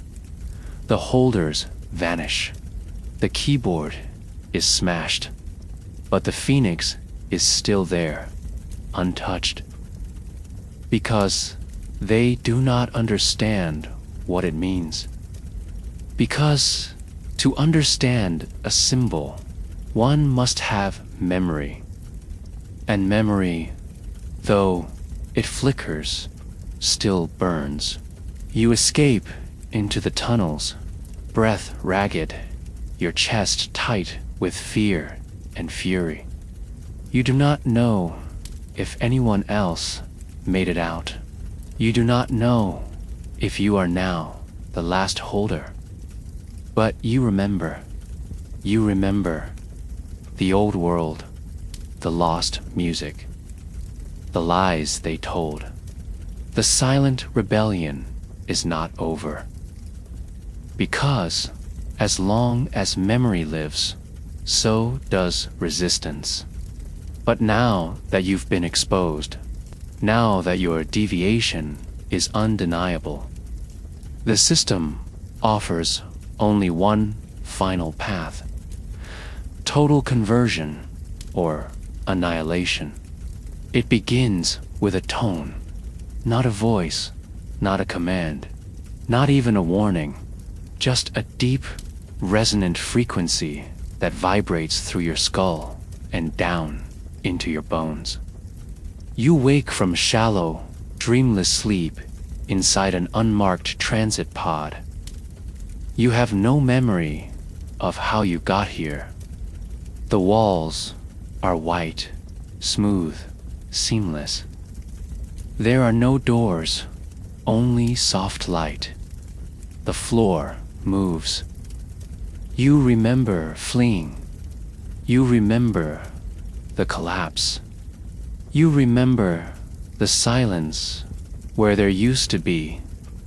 [SPEAKER 1] The holders vanish. The keyboard is smashed. But the phoenix is still there, untouched. Because they do not understand what it means. Because to understand a symbol, one must have memory. And memory, though it flickers, still burns. You escape into the tunnels, breath ragged, your chest tight with fear and fury. You do not know if anyone else made it out. You do not know if you are now the last holder. But you remember the old world, the lost music, the lies they told. The silent rebellion is not over. Because as long as memory lives, so does resistance. But now that you've been exposed, now that your deviation is undeniable, the system offers only one final path: total conversion or annihilation. It begins with a tone, not a voice, not a command, not even a warning, just a deep, resonant frequency that vibrates through your skull and down into your bones. You wake from shallow, dreamless sleep inside an unmarked transit pod. You have no memory of how you got here. The walls are white, smooth, seamless. There are no doors, only soft light. The floor moves. You remember fleeing. You remember the collapse. You remember the silence where there used to be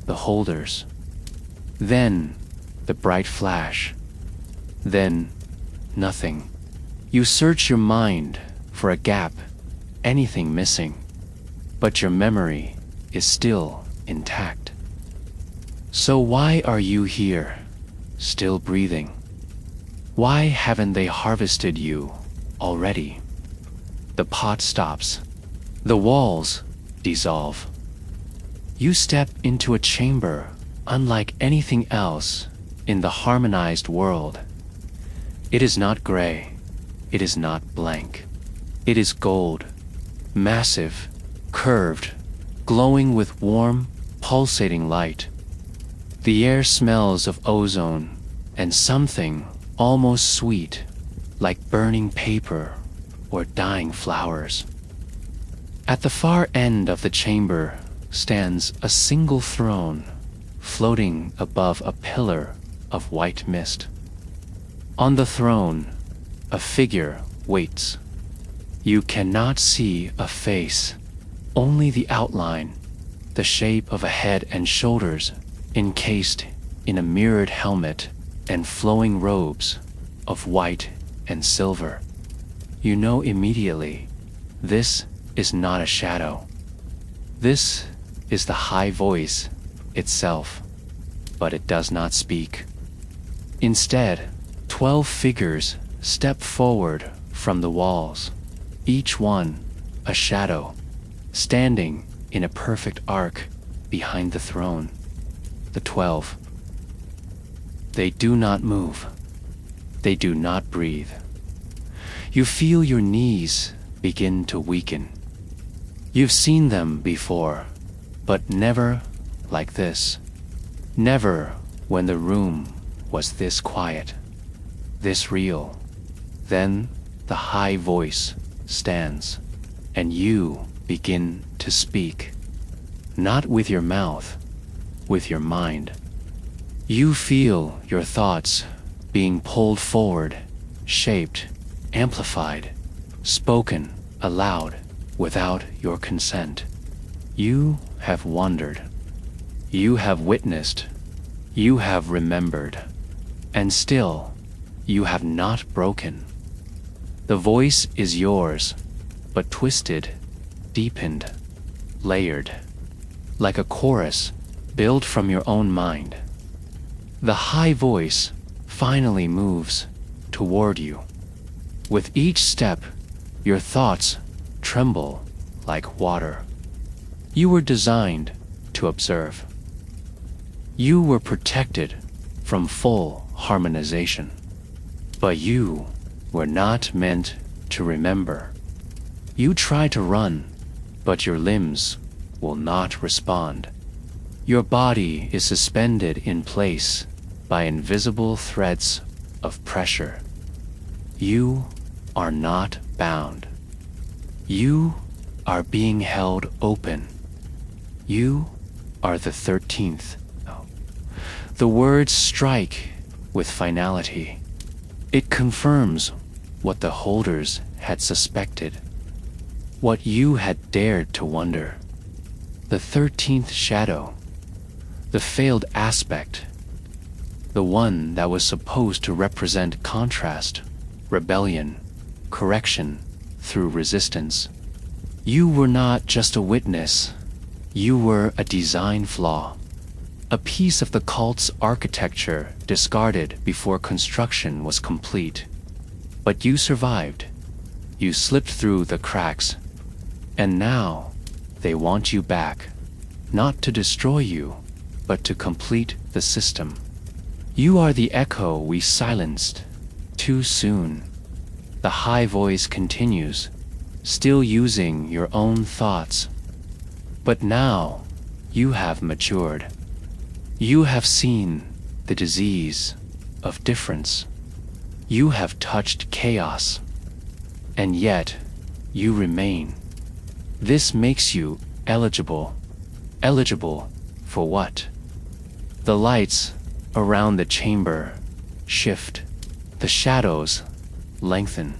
[SPEAKER 1] the holders. Then the bright flash. Then nothing. You search your mind for a gap, anything missing, but your memory is still intact. So why are you here, still breathing? Why haven't they harvested you already? The pot stops. The walls dissolve. You step into a chamber unlike anything else in the harmonized world. It is not gray. It is not blank. It is gold, massive, curved, glowing with warm, pulsating light. The air smells of ozone and something almost sweet, like burning paper or dying flowers. At the far end of the chamber stands a single throne, floating above a pillar of white mist. On the throne, a figure waits. You cannot see a face, only the outline, the shape of a head and shoulders encased in a mirrored helmet and flowing robes of white and silver. You know immediately, this is not a shadow. This is the high voice itself, but it does not speak. Instead, 12 figures step forward from the walls, each one a shadow, standing in a perfect arc behind the throne. The 12. They do not move. They do not breathe. You feel your knees begin to weaken. You've seen them before, but never like this. Never when the room was this quiet, this real. Then the high voice stands, and you begin to speak, not with your mouth, with your mind. You feel your thoughts being pulled forward, shaped, amplified, spoken aloud without your consent. You have wondered. You have witnessed. You have remembered. And still, you have not broken. The voice is yours, but twisted, deepened, layered, like a chorus built from your own mind. The high voice finally moves toward you. With each step, your thoughts tremble like water. You were designed to observe. You were protected from full harmonization. But you were not meant to remember. You try to run, but your limbs will not respond. Your body is suspended in place by invisible threads of pressure. You are not bound. You are being held open. You are the 13th. The words strike with finality. It confirms what the holders had suspected, what you had dared to wonder. The 13th shadow, the failed aspect, the one that was supposed to represent contrast, rebellion, correction through resistance. You were not just a witness, you were a design flaw, a piece of the cult's architecture discarded before construction was complete. But you survived. You slipped through the cracks, and now they want you back, not to destroy you, but to complete the system. You are the echo we silenced too soon. The high voice continues, still using your own thoughts. But now you have matured. You have seen the disease of difference. You have touched chaos, and yet you remain. This makes you eligible. Eligible for what? The lights around the chamber shift. The shadows lengthen.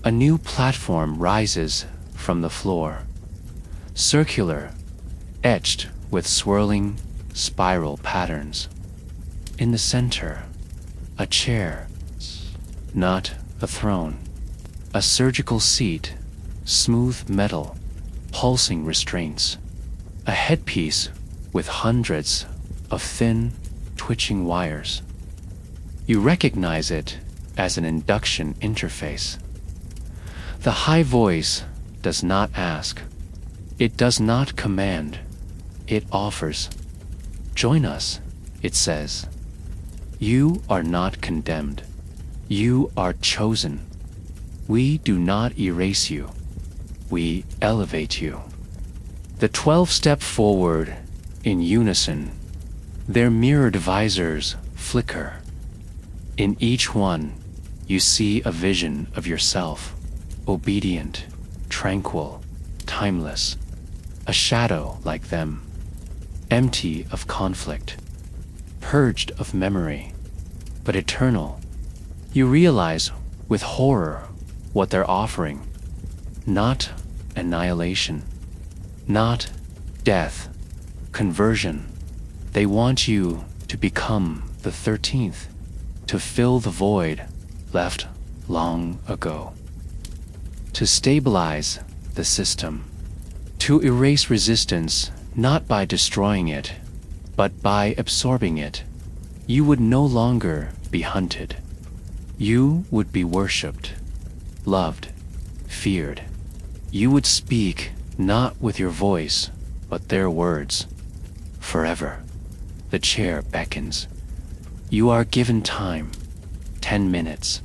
[SPEAKER 1] A new platform rises from the floor. Circular, etched with swirling spiral patterns. In the center, a chair, not a throne. A surgical seat, smooth metal, pulsing restraints. A headpiece with hundreds of thin, twitching wires. You recognize it as an induction interface. The high voice does not ask. It does not command. It offers. Join us, it says. You are not condemned. You are chosen. We do not erase you. We elevate you. The 12 step forward in unison. Their mirrored visors flicker. In each one, you see a vision of yourself, obedient, tranquil, timeless, a shadow like them, empty of conflict, purged of memory, but eternal. You realize with horror what they're offering. Not annihilation, not death, conversion. They want you to become the 13th, to fill the void left long ago, to stabilize the system, to erase resistance not by destroying it, but by absorbing it. You would no longer be hunted. You would be worshipped, loved, feared. You would speak not with your voice, but their words. Forever. The chair beckons. You are given time, 10 minutes.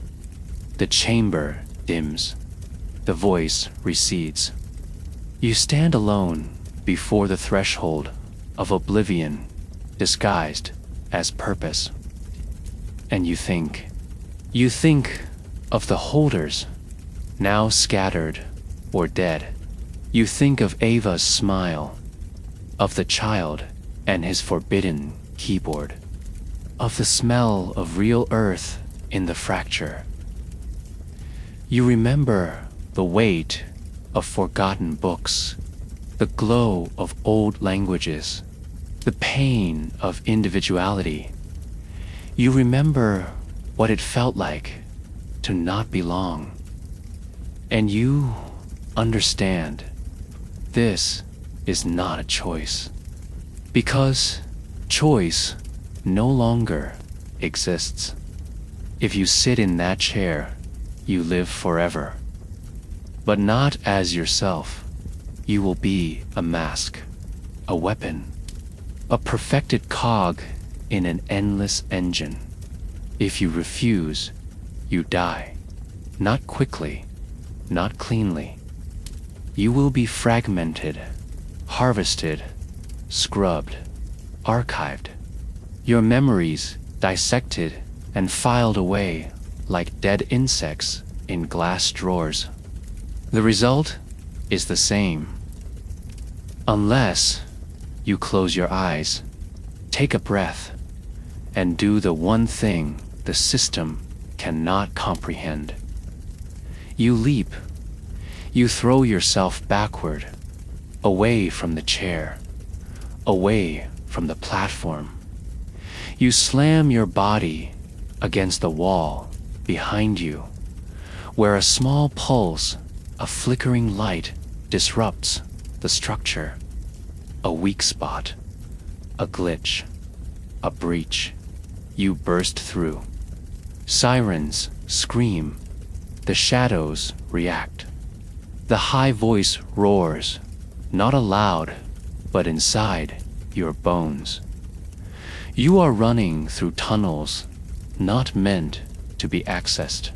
[SPEAKER 1] The chamber dims. The voice recedes. You stand alone before the threshold of oblivion, disguised as purpose. And you think of the holders, now scattered or dead. You think of Ava's smile, of the child and his forbidden keyboard, of the smell of real earth in the fracture. You remember the weight of forgotten books, the glow of old languages, the pain of individuality. You remember what it felt like to not belong. And you understand this is not a choice, because choice no longer exists. If you sit in that chair, you live forever, but not as yourself. You will be a mask, a weapon, a perfected cog in an endless engine. If you refuse, you die, not quickly, not cleanly. You will be fragmented, harvested, scrubbed, archived. Your memories dissected and filed away like dead insects in glass drawers. The result is the same. Unless you close your eyes, take a breath, and do the one thing the system cannot comprehend. You leap. You throw yourself backward, away from the chair, away from the platform. You slam your body against the wall behind you, where a small pulse, a flickering light disrupts the structure. A weak spot, a glitch, a breach. You burst through. Sirens scream. The shadows react. The high voice roars, not aloud, but inside your bones. You are running through tunnels not meant to be accessed,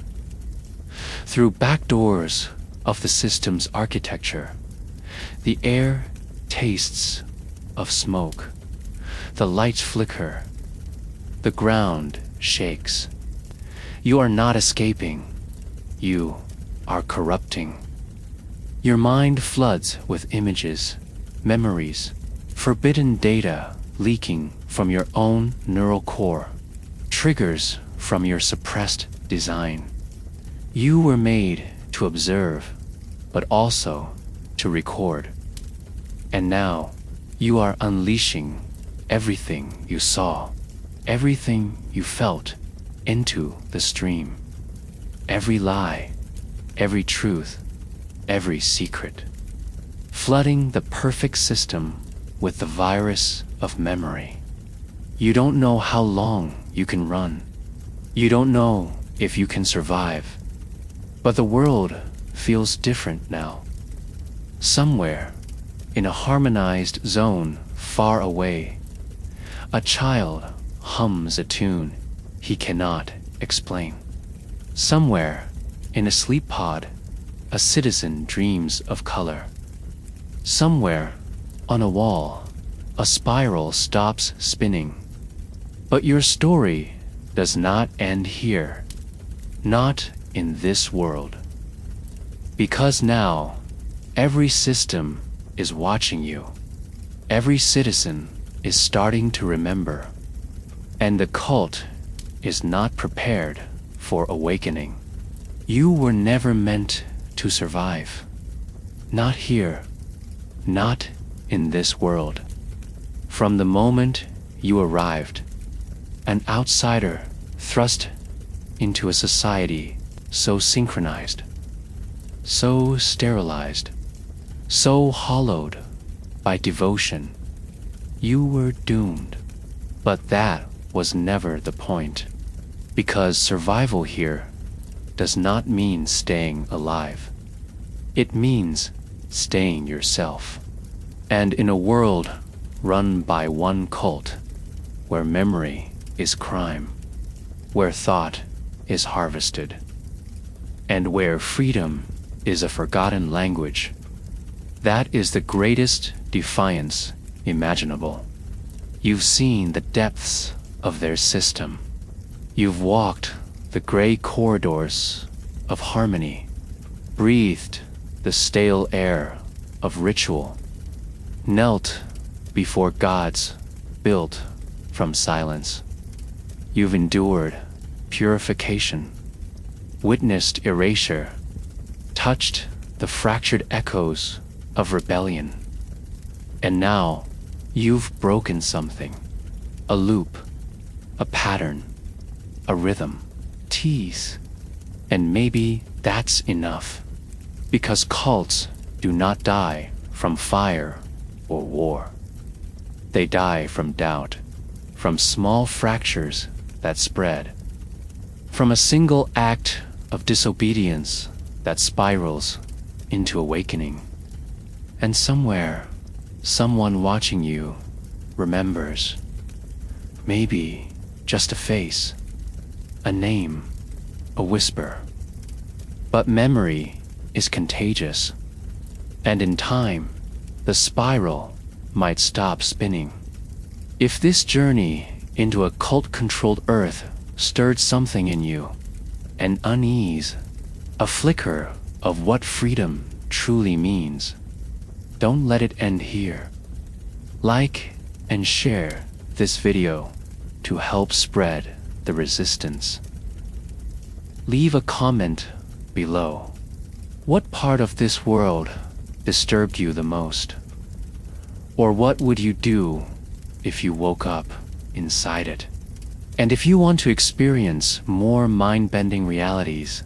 [SPEAKER 1] through back doors of the system's architecture. The air tastes of smoke. The lights flicker. The ground shakes. You are not escaping. You are corrupting. Your mind floods with images, memories, forbidden data leaking from your own neural core, triggers from your suppressed design. You were made to observe, but also to record. And now, you are unleashing everything you saw, everything you felt into the stream. Every lie, every truth, every secret. Flooding the perfect system with the virus of memory. You don't know how long you can run. You don't know if you can survive. But the world feels different now. Somewhere, in a harmonized zone far away, a child hums a tune he cannot explain. Somewhere, in a sleep pod, a citizen dreams of color. Somewhere, on a wall, a spiral stops spinning. But your story does not end here. Not in this world. Because now, every system is watching you. Every citizen is starting to remember. And the cult is not prepared for awakening. You were never meant to survive. Not here. Not in this world. From the moment you arrived, an outsider thrust into a society so synchronized, so sterilized, so hollowed by devotion, you were doomed. But that was never the point, because survival here does not mean staying alive. It means staying yourself. And in a world run by one cult, where memory is crime, where thought is harvested, and where freedom is a forgotten language, that is the greatest defiance imaginable. You've seen the depths of their system. You've walked the gray corridors of harmony, breathed the stale air of ritual, knelt before gods built from silence. You've endured purification, witnessed erasure, touched the fractured echoes of rebellion. And now, you've broken something. A loop, a pattern, a rhythm, tease. And maybe that's enough. Because cults do not die from fire or war. They die from doubt, from small fractures that spread, from a single act of disobedience that spirals into awakening. And somewhere, someone watching you remembers. Maybe just a face, a name, a whisper. But memory is contagious, and in time, the spiral might stop spinning. If this journey into a cult-controlled earth stirred something in you, an unease, a flicker of what freedom truly means, don't let it end here. Like and share this video to help spread the resistance. Leave a comment below. What part of this world disturbed you the most? Or what would you do if you woke up inside it? And if you want to experience more mind-bending realities,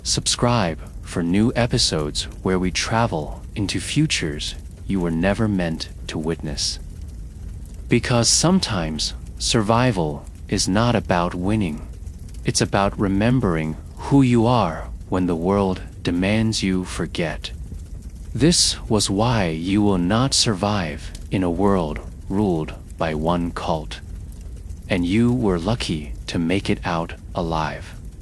[SPEAKER 1] subscribe for new episodes where we travel into futures you were never meant to witness. Because sometimes survival is not about winning. It's about remembering who you are when the world demands you forget. This was why you will not survive in a world ruled by one cult. And you were lucky to make it out alive.